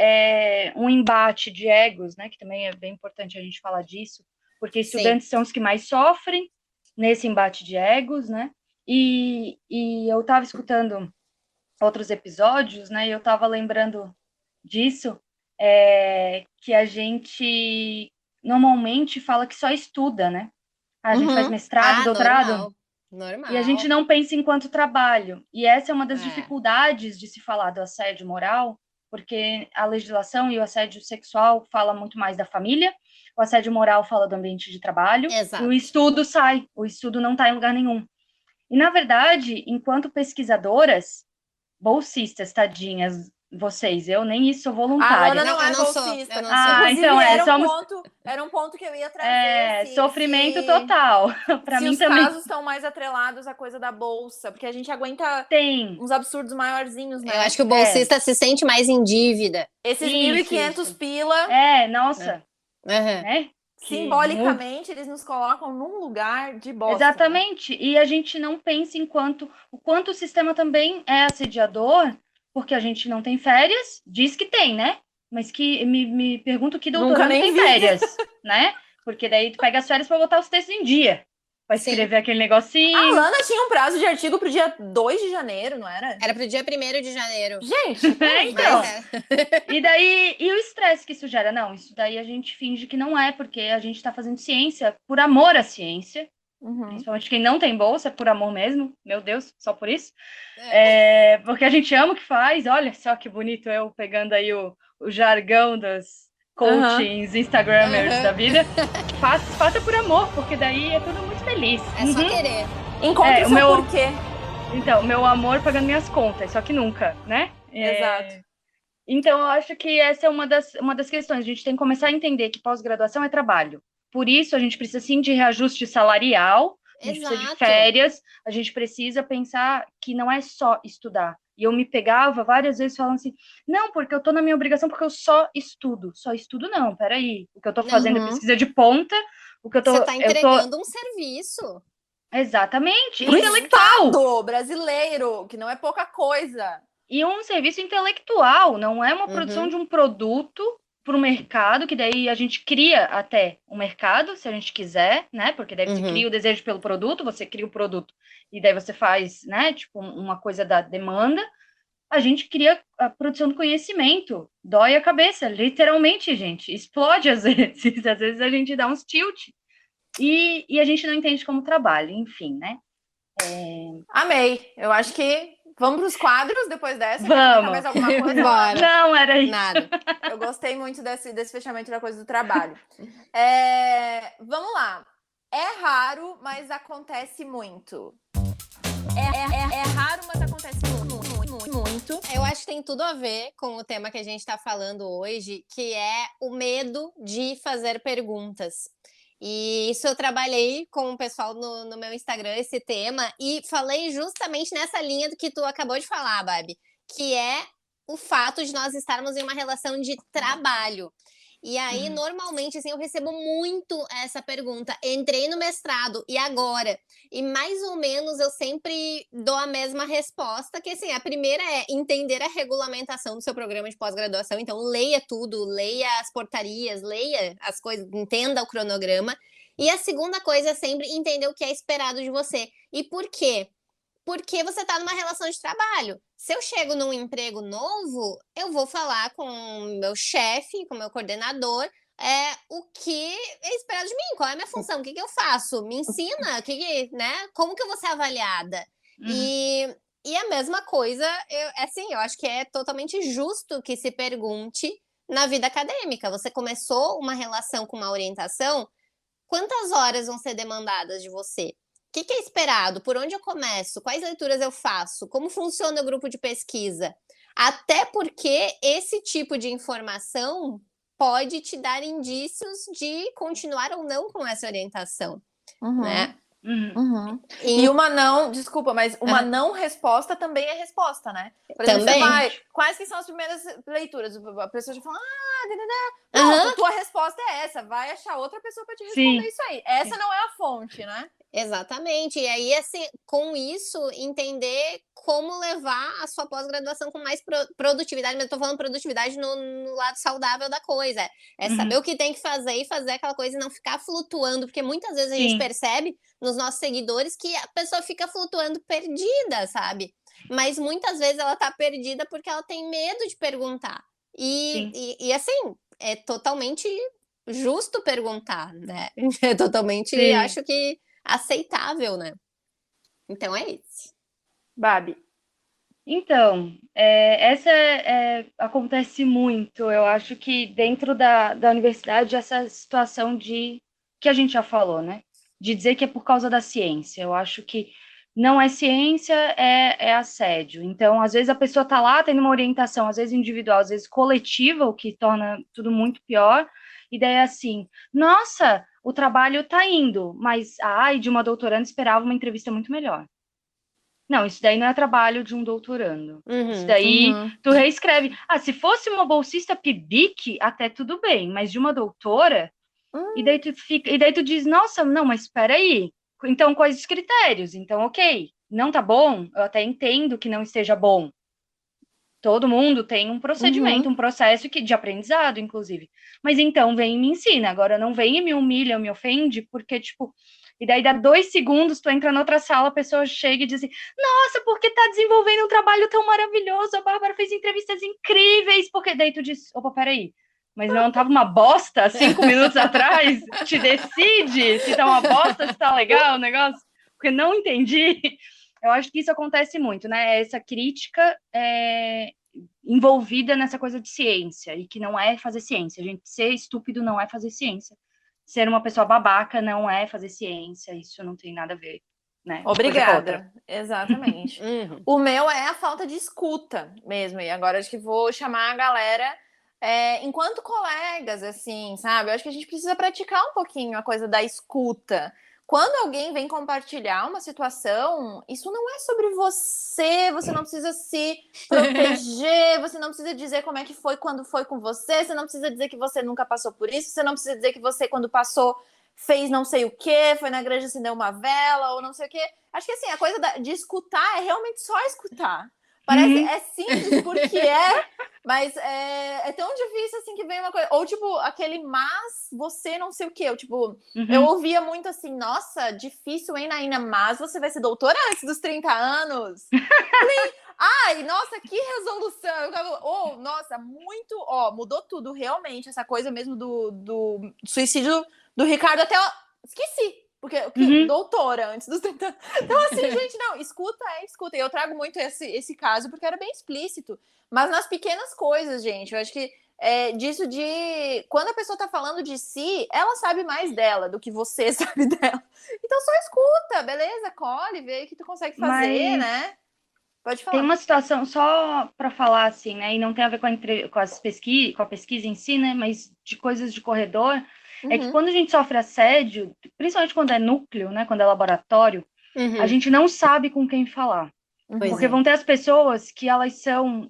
um embate de egos, né? Que também é bem importante a gente falar disso. Porque estudantes são os que mais sofrem nesse embate de egos, né? E eu estava escutando outros episódios, né? E eu estava lembrando disso, que a gente normalmente fala que só estuda, né? A gente faz mestrado, doutorado, normal. E a gente não pensa enquanto trabalho. E essa é uma das dificuldades de se falar do assédio moral, porque a legislação e o assédio sexual fala muito mais da família, o assédio moral fala do ambiente de trabalho, e o estudo não está em lugar nenhum. E, na verdade, enquanto pesquisadoras, bolsistas, tadinhas, vocês, eu nem isso sou voluntária. A Ana não é bolsista. Eu não sou. Então era um ponto que eu ia trazer. Sofrimento total. Para mim também. Os casos estão mais atrelados à coisa da bolsa, porque a gente aguenta uns absurdos maiorzinhos, né? Eu acho que o bolsista se sente mais em dívida. Esses 1.500 pila. Nossa. Né? Simbolicamente, eles nos colocam num lugar de bosta. Exatamente. E a gente não pensa o quanto o sistema também é assediador, porque a gente não tem férias, diz que tem, né? Mas que me pergunto que doutorando tem férias, né? Porque daí tu pega as férias para botar os textos em dia. Vai escrever aquele negocinho. A Lana tinha um prazo de artigo pro dia 2 de janeiro, não era? Era pro dia 1º de janeiro. Gente, então. E daí, e o estresse que isso gera? Não, isso daí a gente finge que não é, porque a gente tá fazendo ciência por amor à ciência. Principalmente quem não tem bolsa, é por amor mesmo. Meu Deus, só por isso. Porque a gente ama o que faz. Olha só que bonito eu pegando aí o jargão dos coachings, instagramers da vida. Faça por amor, porque daí é tudo muito feliz. É só querer. Encontre o seu porquê. Então, meu amor pagando minhas contas, só que nunca, né? Exato. Então, eu acho que essa é uma das questões. A gente tem que começar a entender que pós-graduação é trabalho. Por isso, a gente precisa, sim, de reajuste salarial, a gente precisa de férias, a gente precisa pensar que não é só estudar. E eu me pegava várias vezes falando assim, não, porque eu tô na minha obrigação porque eu só estudo. Só estudo não, peraí. O que eu tô fazendo é pesquisa de ponta, Você tá entregando um serviço. Exatamente. Intelectual. Brasileiro, que não é pouca coisa. E um serviço intelectual, não é uma produção de um produto para o mercado, que daí a gente cria até o mercado, se a gente quiser, né? Porque daí você cria o desejo pelo produto, você cria o produto e daí você faz, né? Tipo, uma coisa da demanda. A gente cria a produção do conhecimento. Dói a cabeça, literalmente, gente. Explode às vezes. Às vezes a gente dá uns tilt. E a gente não entende como trabalho, enfim, né? Amei. Eu acho que vamos para os quadros depois dessa. Quer Vamos. comentar mais alguma coisa? Bora. Não, era isso. Nada. Eu gostei muito desse fechamento da coisa do trabalho. Vamos lá. É raro, mas acontece muito. É raro, mas acontece muito. Eu acho que tem tudo a ver com o tema que a gente está falando hoje, que é o medo de fazer perguntas. E isso eu trabalhei com o pessoal no meu Instagram, esse tema, e falei justamente nessa linha do que tu acabou de falar, Babi, que é o fato de nós estarmos em uma relação de trabalho. E aí, normalmente, assim, eu recebo muito essa pergunta. Entrei no mestrado, e agora? E mais ou menos eu sempre dou a mesma resposta, que assim, a primeira é entender a regulamentação do seu programa de pós-graduação. Então, leia tudo, leia as portarias, leia as coisas, entenda o cronograma. E a segunda coisa é sempre entender o que é esperado de você. E por quê? Porque você está numa relação de trabalho. Se eu chego num emprego novo, eu vou falar com o meu chefe, com o meu coordenador, o que é esperado de mim, qual é a minha função, o que eu faço, me ensina, né? Como que eu vou ser avaliada? E a mesma coisa, eu acho que é totalmente justo que se pergunte na vida acadêmica. Você começou uma relação com uma orientação, quantas horas vão ser demandadas de você? O que é esperado? Por onde eu começo? Quais leituras eu faço? Como funciona o grupo de pesquisa? Até porque esse tipo de informação pode te dar indícios de continuar ou não com essa orientação, né? E uma não, desculpa, mas uma não resposta também é resposta, né? Por exemplo, Também. quais que são as primeiras leituras? A pessoa já fala, pronto, tua resposta é essa, vai achar outra pessoa para te responder isso aí. Essa não é a fonte, né? Exatamente. E aí, assim, com isso, entender como levar a sua pós-graduação com mais produtividade. Mas eu tô falando produtividade no lado saudável da coisa. É saber o que tem que fazer e fazer aquela coisa e não ficar flutuando. Porque muitas vezes a gente percebe nos nossos seguidores que a pessoa fica flutuando perdida, sabe? Mas muitas vezes ela tá perdida porque ela tem medo de perguntar. E assim, é totalmente justo perguntar, né? É totalmente, acho que aceitável, né? Então é isso. Babi. Então, essa acontece muito. Eu acho que dentro da universidade, essa situação que a gente já falou, né? De dizer que é por causa da ciência. Eu acho que não é ciência, é assédio. Então, às vezes a pessoa está lá tendo uma orientação, às vezes individual, às vezes coletiva, o que torna tudo muito pior. E daí é assim, nossa, o trabalho tá indo, mas de uma doutoranda esperava uma entrevista muito melhor. Não, isso daí não é trabalho de um doutorando. Isso daí, tu reescreve. Se fosse uma bolsista PIBIC, até tudo bem, mas de uma doutora, e daí tu diz, nossa, não, mas espera aí. Então, quais os critérios? Então, ok, não tá bom, eu até entendo que não esteja bom. Todo mundo tem um procedimento, um processo de aprendizado, inclusive. Mas então, vem e me ensina. Agora, não vem e me humilha, me ofende, porque, tipo... E daí, dá 2 segundos, tu entra na outra sala, a pessoa chega e diz assim, nossa, porque tá desenvolvendo um trabalho tão maravilhoso, a Bárbara fez entrevistas incríveis, porque... Daí tu diz, opa, peraí, mas não tava uma bosta 5 minutos atrás? Te decide se tá uma bosta, se tá legal o negócio? Porque não entendi... Eu acho que isso acontece muito, né? Essa crítica envolvida nessa coisa de ciência, e que não é fazer ciência. Gente, ser estúpido não é fazer ciência. Ser uma pessoa babaca não é fazer ciência. Isso não tem nada a ver, né? Obrigada. Exatamente. O meu é a falta de escuta mesmo. E agora acho que vou chamar a galera enquanto colegas, assim, sabe? Eu acho que a gente precisa praticar um pouquinho a coisa da escuta. Quando alguém vem compartilhar uma situação, isso não é sobre você não precisa se proteger, você não precisa dizer como é que foi quando foi com você não precisa dizer que você nunca passou por isso, você não precisa dizer que você, quando passou, fez não sei o quê, foi na igreja, acendeu uma vela, ou não sei o quê. Acho que assim, a coisa de escutar é realmente só escutar. Parece, é simples porque Mas é tão difícil assim que vem uma coisa. Ou tipo, aquele mas você não sei o quê. Eu ouvia muito assim, nossa, difícil, hein, Naina? Mas você vai ser doutora antes dos 30 anos? Ai, nossa, que resolução! Nossa, muito. Mudou tudo, realmente. Essa coisa mesmo do suicídio do Ricardo até. Esqueci. Porque doutora antes dos 30 anos. Então, assim, gente, não, escuta. E eu trago muito esse caso porque era bem explícito. Mas nas pequenas coisas, gente, eu acho que disso de. Quando a pessoa tá falando de si, ela sabe mais dela do que você sabe dela. Então só escuta, beleza? Colhe, vê o que tu consegue fazer, né? Pode falar. Tem uma situação só para falar assim, né? E não tem a ver com a pesquisa em si, né? Mas de coisas de corredor. É que quando a gente sofre assédio, principalmente quando é núcleo, né? Quando é laboratório, a gente não sabe com quem falar. Porque vão ter as pessoas que elas são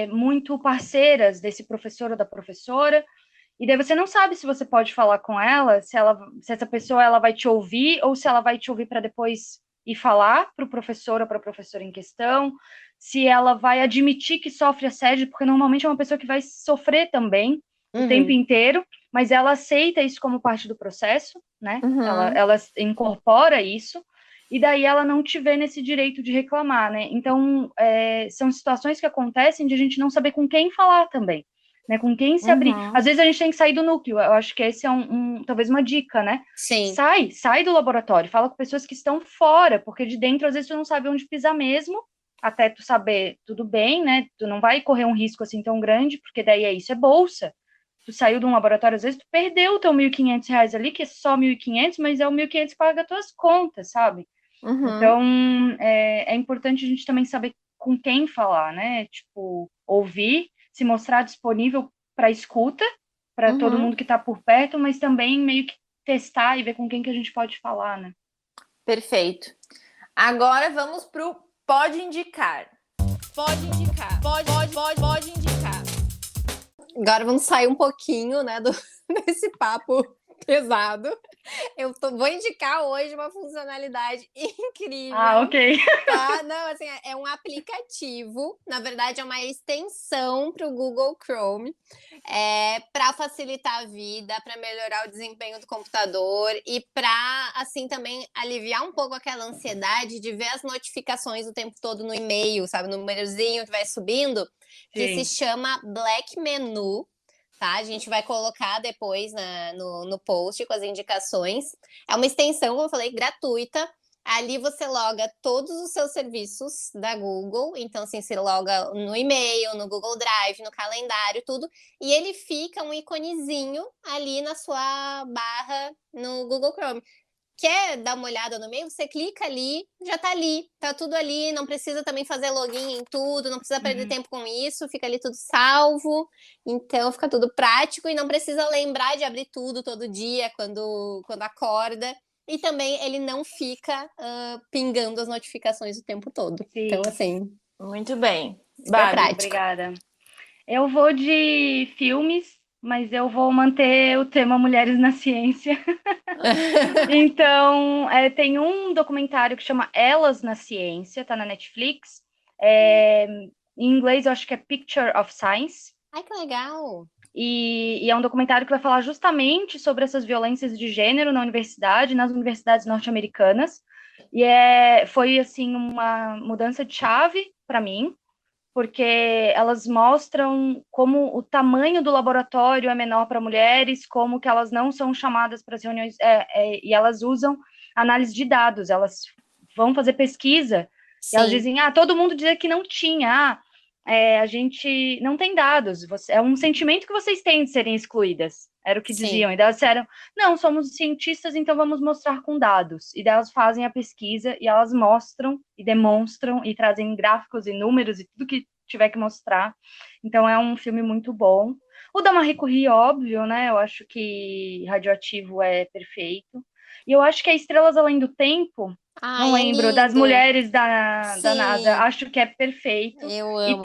muito parceiras desse professor ou da professora, e daí você não sabe se você pode falar com ela, se essa pessoa ela vai te ouvir, ou se ela vai te ouvir para depois ir falar para o professor ou para a professora em questão, se ela vai admitir que sofre assédio, porque normalmente é uma pessoa que vai sofrer também o tempo inteiro, mas ela aceita isso como parte do processo, né? Ela incorpora isso, e daí ela não te vê nesse direito de reclamar, né? Então, são situações que acontecem de a gente não saber com quem falar também, né? Com quem se abrir. Às vezes a gente tem que sair do núcleo, eu acho que esse é talvez uma dica, né? Sim. Sai do laboratório, fala com pessoas que estão fora, porque de dentro, às vezes, tu não sabe onde pisar mesmo, até tu saber, tudo bem, né? Tu não vai correr um risco assim tão grande, porque daí é bolsa. Tu saiu de um laboratório, às vezes tu perdeu o teu R$ 1.500 ali, que é só 1.500, mas é o 1.500 que paga as tuas contas, sabe? Então, é importante a gente também saber com quem falar, né? Tipo, ouvir, se mostrar disponível para escuta, para todo mundo que está por perto, mas também meio que testar e ver com quem que a gente pode falar, né? Perfeito. Agora vamos pro pode indicar. Pode indicar. Pode indicar. Agora vamos sair um pouquinho, né, desse papo pesado. Vou indicar hoje uma funcionalidade incrível. Ah, ok. Tá? Não, assim, é um aplicativo, na verdade é uma extensão para o Google Chrome, para facilitar a vida, para melhorar o desempenho do computador e para, assim, também aliviar um pouco aquela ansiedade de ver as notificações o tempo todo no e-mail, sabe? No númerozinho que vai subindo, que se chama Black Menu. Tá? A gente vai colocar depois no post com as indicações. É uma extensão, como eu falei, gratuita. Ali você loga todos os seus serviços da Google. Então, assim, você loga no e-mail, no Google Drive, no calendário, tudo. E ele fica um iconezinho ali na sua barra no Google Chrome. Quer dar uma olhada no e-mail? Você clica ali, já tá ali, tá tudo ali, não precisa também fazer login em tudo, não precisa perder tempo com isso, fica ali tudo salvo, então fica tudo prático e não precisa lembrar de abrir tudo todo dia quando acorda. E também ele não fica pingando as notificações o tempo todo. Sim. Então, assim, muito bem. super prático. Obrigada. Eu vou de filmes, mas eu vou manter o tema Mulheres na Ciência. Então, tem um documentário que chama Elas na Ciência, tá na Netflix. Em inglês, eu acho que é Picture of Science. Ai, que legal! E é um documentário que vai falar justamente sobre essas violências de gênero na universidade, nas universidades norte-americanas. E foi, assim, uma mudança de chave para mim, porque elas mostram como o tamanho do laboratório é menor para mulheres, como que elas não são chamadas para as reuniões, e elas usam análise de dados, elas vão fazer pesquisa, Sim. e elas dizem, todo mundo dizia que não tinha, a gente não tem dados, é um sentimento que vocês têm de serem excluídas, era o que diziam, e daí elas disseram, não, somos cientistas, então vamos mostrar com dados, e daí elas fazem a pesquisa, e elas mostram, e demonstram, e trazem gráficos e números, e tudo que tiver que mostrar, então é um filme muito bom. O da Marie Curie, óbvio, né, eu acho que Radioativo é perfeito, e eu acho que é Estrelas Além do Tempo, não lembro, das mulheres da NASA, acho que é perfeito. Eu amo.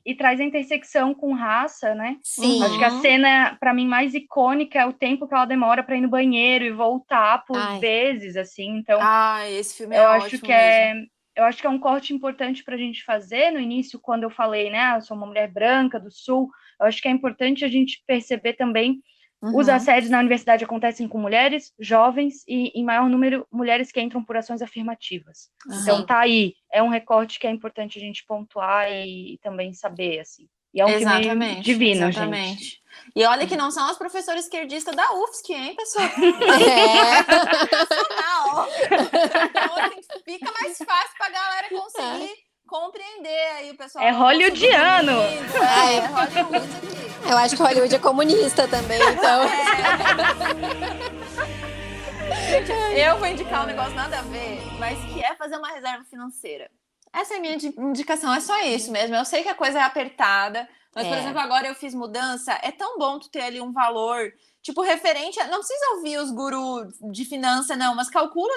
E traz a intersecção com raça, né? Sim. Acho que a cena, para mim, mais icônica é o tempo que ela demora para ir no banheiro e voltar por vezes, assim. Então, esse filme é eu ótimo acho que mesmo. eu acho que é um corte importante para a gente fazer. No início, quando eu falei, né, eu sou uma mulher branca do Sul, eu acho que é importante a gente perceber também os assédios na universidade acontecem com mulheres, jovens e, em maior número, mulheres que entram por ações afirmativas. Então, tá aí. É um recorte que é importante a gente pontuar e também saber, assim. E é um filme divino, gente. E olha que não são as professoras esquerdistas da UFSC, hein, pessoal? Então, assim, fica mais fácil pra galera conseguir compreender aí o pessoal. É hollywoodiano. É Hollywood aqui. Eu acho que Hollywood é comunista também, então. Gente, eu vou indicar um negócio nada a ver, mas que é fazer uma reserva financeira. Essa é a minha indicação, é só isso mesmo. Eu sei que a coisa é apertada, mas, por exemplo, agora eu fiz mudança, é tão bom tu ter ali um valor, tipo, referente a... Não precisa ouvir os gurus de finança, não, mas calcula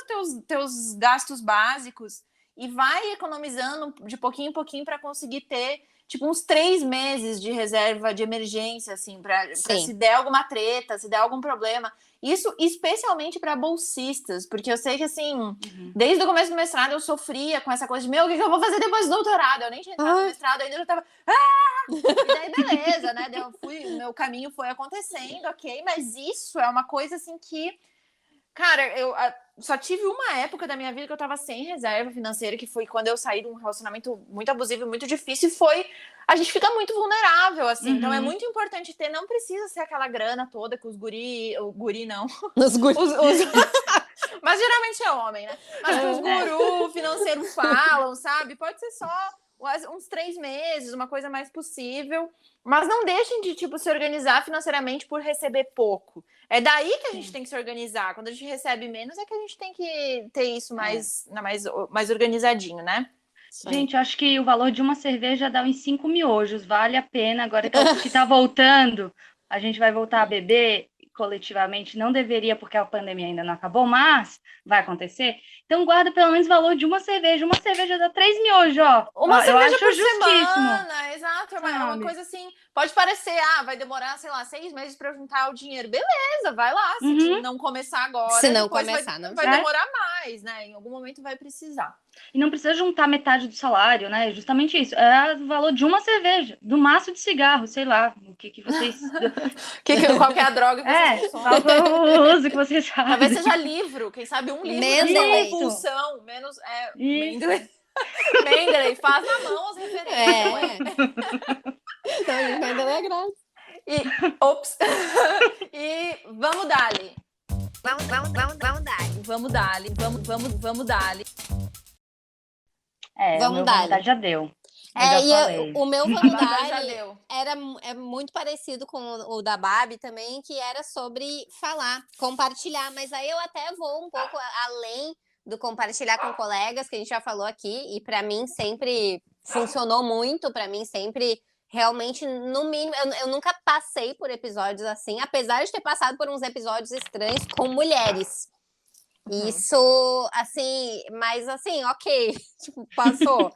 teus gastos básicos e vai economizando de pouquinho em pouquinho para conseguir ter, tipo, uns 3 meses de reserva de emergência, assim, pra se der alguma treta, se der algum problema. Isso especialmente para bolsistas, porque eu sei que, assim, desde o começo do mestrado eu sofria com essa coisa de, o que eu vou fazer depois do doutorado? Eu nem tinha entrado no mestrado, ainda já tava... E daí, beleza, né? Meu caminho foi acontecendo, ok, mas isso é uma coisa, assim, que... Cara, eu só tive uma época da minha vida que eu tava sem reserva financeira, que foi quando eu saí de um relacionamento muito abusivo e muito difícil, a gente fica muito vulnerável, assim, então é muito importante ter, não precisa ser aquela grana toda que o guri não, mas geralmente é homem, né, mas que os gurus financeiros falam, sabe, pode ser só uns 3 meses, uma coisa mais possível, mas não deixem de, tipo, se organizar financeiramente por receber pouco. É daí que a gente tem que se organizar. Quando a gente recebe menos, é que a gente tem que ter isso mais organizadinho, né? Gente, eu acho que o valor de uma cerveja dá uns 5 miojos. Vale a pena. Agora que tá voltando, a gente vai voltar a beber coletivamente. Não deveria, porque a pandemia ainda não acabou, mas vai acontecer. Então guarda pelo menos o valor de uma cerveja. Uma cerveja dá 3 miojos, ó. Uma cerveja por justíssimo. semana, exato. É uma coisa assim, pode parecer, vai demorar, sei lá, 6 meses para juntar o dinheiro. Beleza, vai lá. Se não começar agora, se não começar, vai demorar mais, né? Em algum momento vai precisar. E não precisa juntar metade do salário, né? Justamente isso. É o valor de uma cerveja, do maço de cigarro, sei lá. O que vocês... Qual que é a droga que vocês consomem? Qual o uso que vocês fazem? Talvez seja livro, quem sabe um livro. Mendeley. Compulsão, menos... Mendeley, faz na mão as referências. Então, Mendeley é grátis. Ops! E vamos dali. Vamos dali. Vamos dali. Vamos dali. Já deu. O meu Vamos já Dali deu. é muito parecido com o da Babi também, que era sobre falar, compartilhar, mas aí eu até vou um pouco além do compartilhar com colegas, que a gente já falou aqui, e para mim sempre funcionou muito, para mim sempre realmente, no mínimo, eu nunca passei por episódios assim, apesar de ter passado por uns episódios estranhos com mulheres. Isso, assim, mas assim, ok, tipo, passou.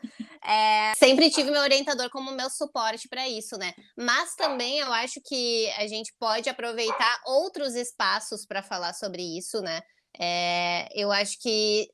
Sempre tive meu orientador como meu suporte para isso, né? Mas também eu acho que a gente pode aproveitar outros espaços para falar sobre isso, né? Eu acho que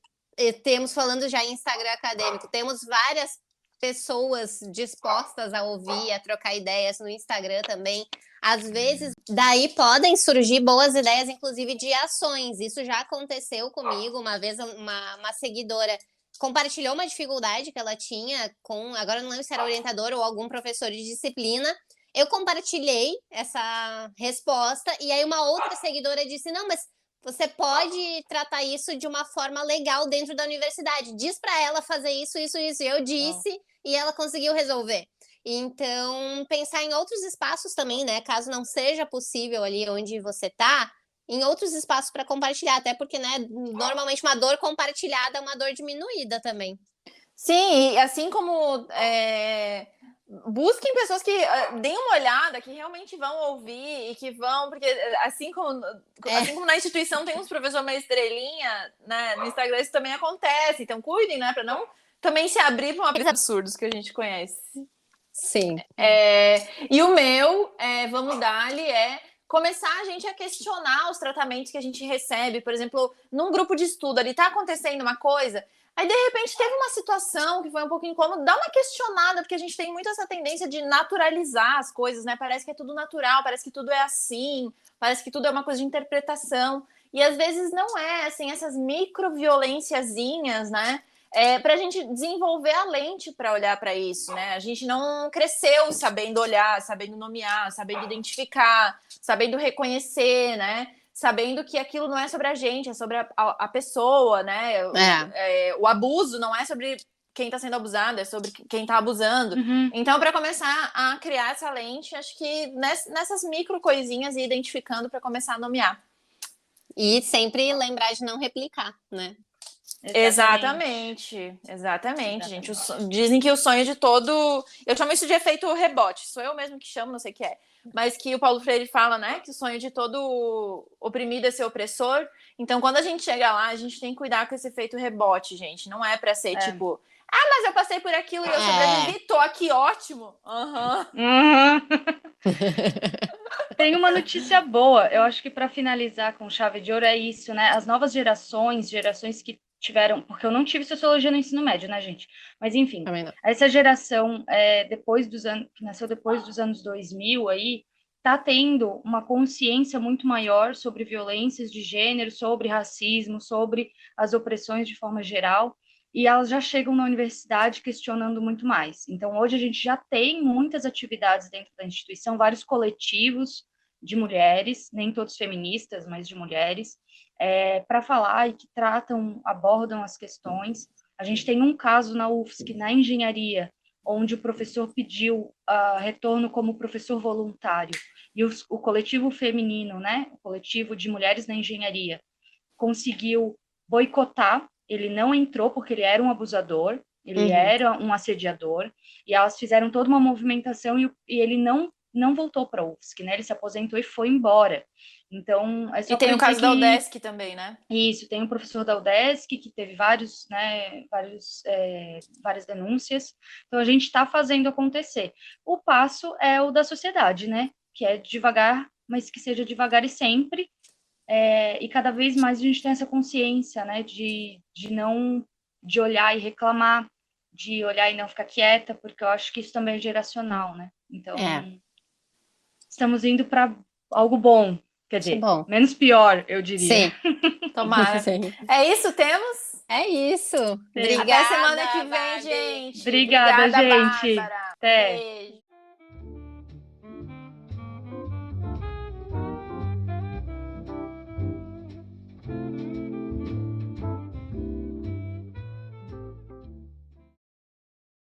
temos, falando já em Instagram acadêmico, temos várias pessoas dispostas a ouvir, a trocar ideias no Instagram também. Às vezes, daí podem surgir boas ideias, inclusive de ações. Isso já aconteceu comigo. Uma vez uma seguidora compartilhou uma dificuldade que ela tinha com... Agora eu não lembro se era orientador ou algum professor de disciplina. Eu compartilhei essa resposta e aí uma outra seguidora disse, não, mas você pode tratar isso de uma forma legal dentro da universidade. Diz para ela fazer isso, isso, isso. E eu disse e ela conseguiu resolver. Então, pensar em outros espaços também, né? Caso não seja possível ali onde você tá, em outros espaços para compartilhar. Até porque, né, normalmente uma dor compartilhada é uma dor diminuída também. Sim, e assim como... busquem pessoas que deem uma olhada, que realmente vão ouvir e que vão, porque assim como na instituição tem uns professores meio estrelinha, né, no Instagram isso também acontece, então cuidem, né, para não também se abrir para uma absurdos que a gente conhece. Sim. E o meu, vamos dar-lhe, começar a gente a questionar os tratamentos que a gente recebe, por exemplo, num grupo de estudo ali, tá acontecendo uma coisa... Aí, de repente, teve uma situação que foi um pouco incômoda, dá uma questionada, porque a gente tem muito essa tendência de naturalizar as coisas, né? Parece que é tudo natural, parece que tudo é assim, parece que tudo é uma coisa de interpretação. E às vezes não é, assim, essas microviolenciazinhas, né? Para a gente desenvolver a lente para olhar para isso, né? A gente não cresceu sabendo olhar, sabendo nomear, sabendo identificar, sabendo reconhecer, né? Sabendo que aquilo não é sobre a gente, é sobre a pessoa, né? O abuso não é sobre quem está sendo abusado, é sobre quem está abusando. Uhum. Então, para começar a criar essa lente, acho que nessas micro coisinhas e identificando para começar a nomear. E sempre lembrar de não replicar, né? Exatamente, gente. Dizem que o sonho de todo... Eu chamo isso de efeito rebote. Sou eu mesmo que chamo, não sei o que é. Mas que o Paulo Freire fala, né? Que o sonho de todo oprimido é ser opressor. Então, quando a gente chega lá, a gente tem que cuidar com esse efeito rebote, gente. Não é pra ser tipo... Ah, mas eu passei por aquilo e eu sobrevivi. Tô aqui, ótimo. Tem uma notícia boa. Eu acho que para finalizar com chave de ouro é isso, né? As novas gerações que tiveram... Porque eu não tive sociologia no ensino médio, né, gente? Mas, enfim, essa geração que nasceu depois dos anos 2000 aí, tá tendo uma consciência muito maior sobre violências de gênero, sobre racismo, sobre as opressões de forma geral, e elas já chegam na universidade questionando muito mais. Então, hoje a gente já tem muitas atividades dentro da instituição, vários coletivos de mulheres, nem todos feministas, mas de mulheres, para falar e que abordam as questões. A gente tem um caso na UFSC, na engenharia, onde o professor pediu retorno como professor voluntário, e o coletivo feminino, né, o coletivo de mulheres na engenharia, conseguiu boicotar. Ele não entrou porque ele era um abusador, ele era um assediador, e elas fizeram toda uma movimentação e ele não voltou para a UFSC, né? Ele se aposentou e foi embora. Então, e tem o caso da UDESC também, né? Isso, tem um professor da UDESC que teve várias denúncias. Então, a gente está fazendo acontecer. O passo é o da sociedade, né? Que é devagar, mas que seja devagar e sempre. E cada vez mais a gente tem essa consciência, né, de olhar e reclamar, de olhar e não ficar quieta, porque eu acho que isso também é geracional, né? Então, estamos indo para algo bom, quer dizer, menos pior, eu diria. Sim. Tomara. Sim. É isso, temos? É isso. Obrigada. Até semana que vem, gente. Obrigada, gente. Bárbara. Até. Beijo.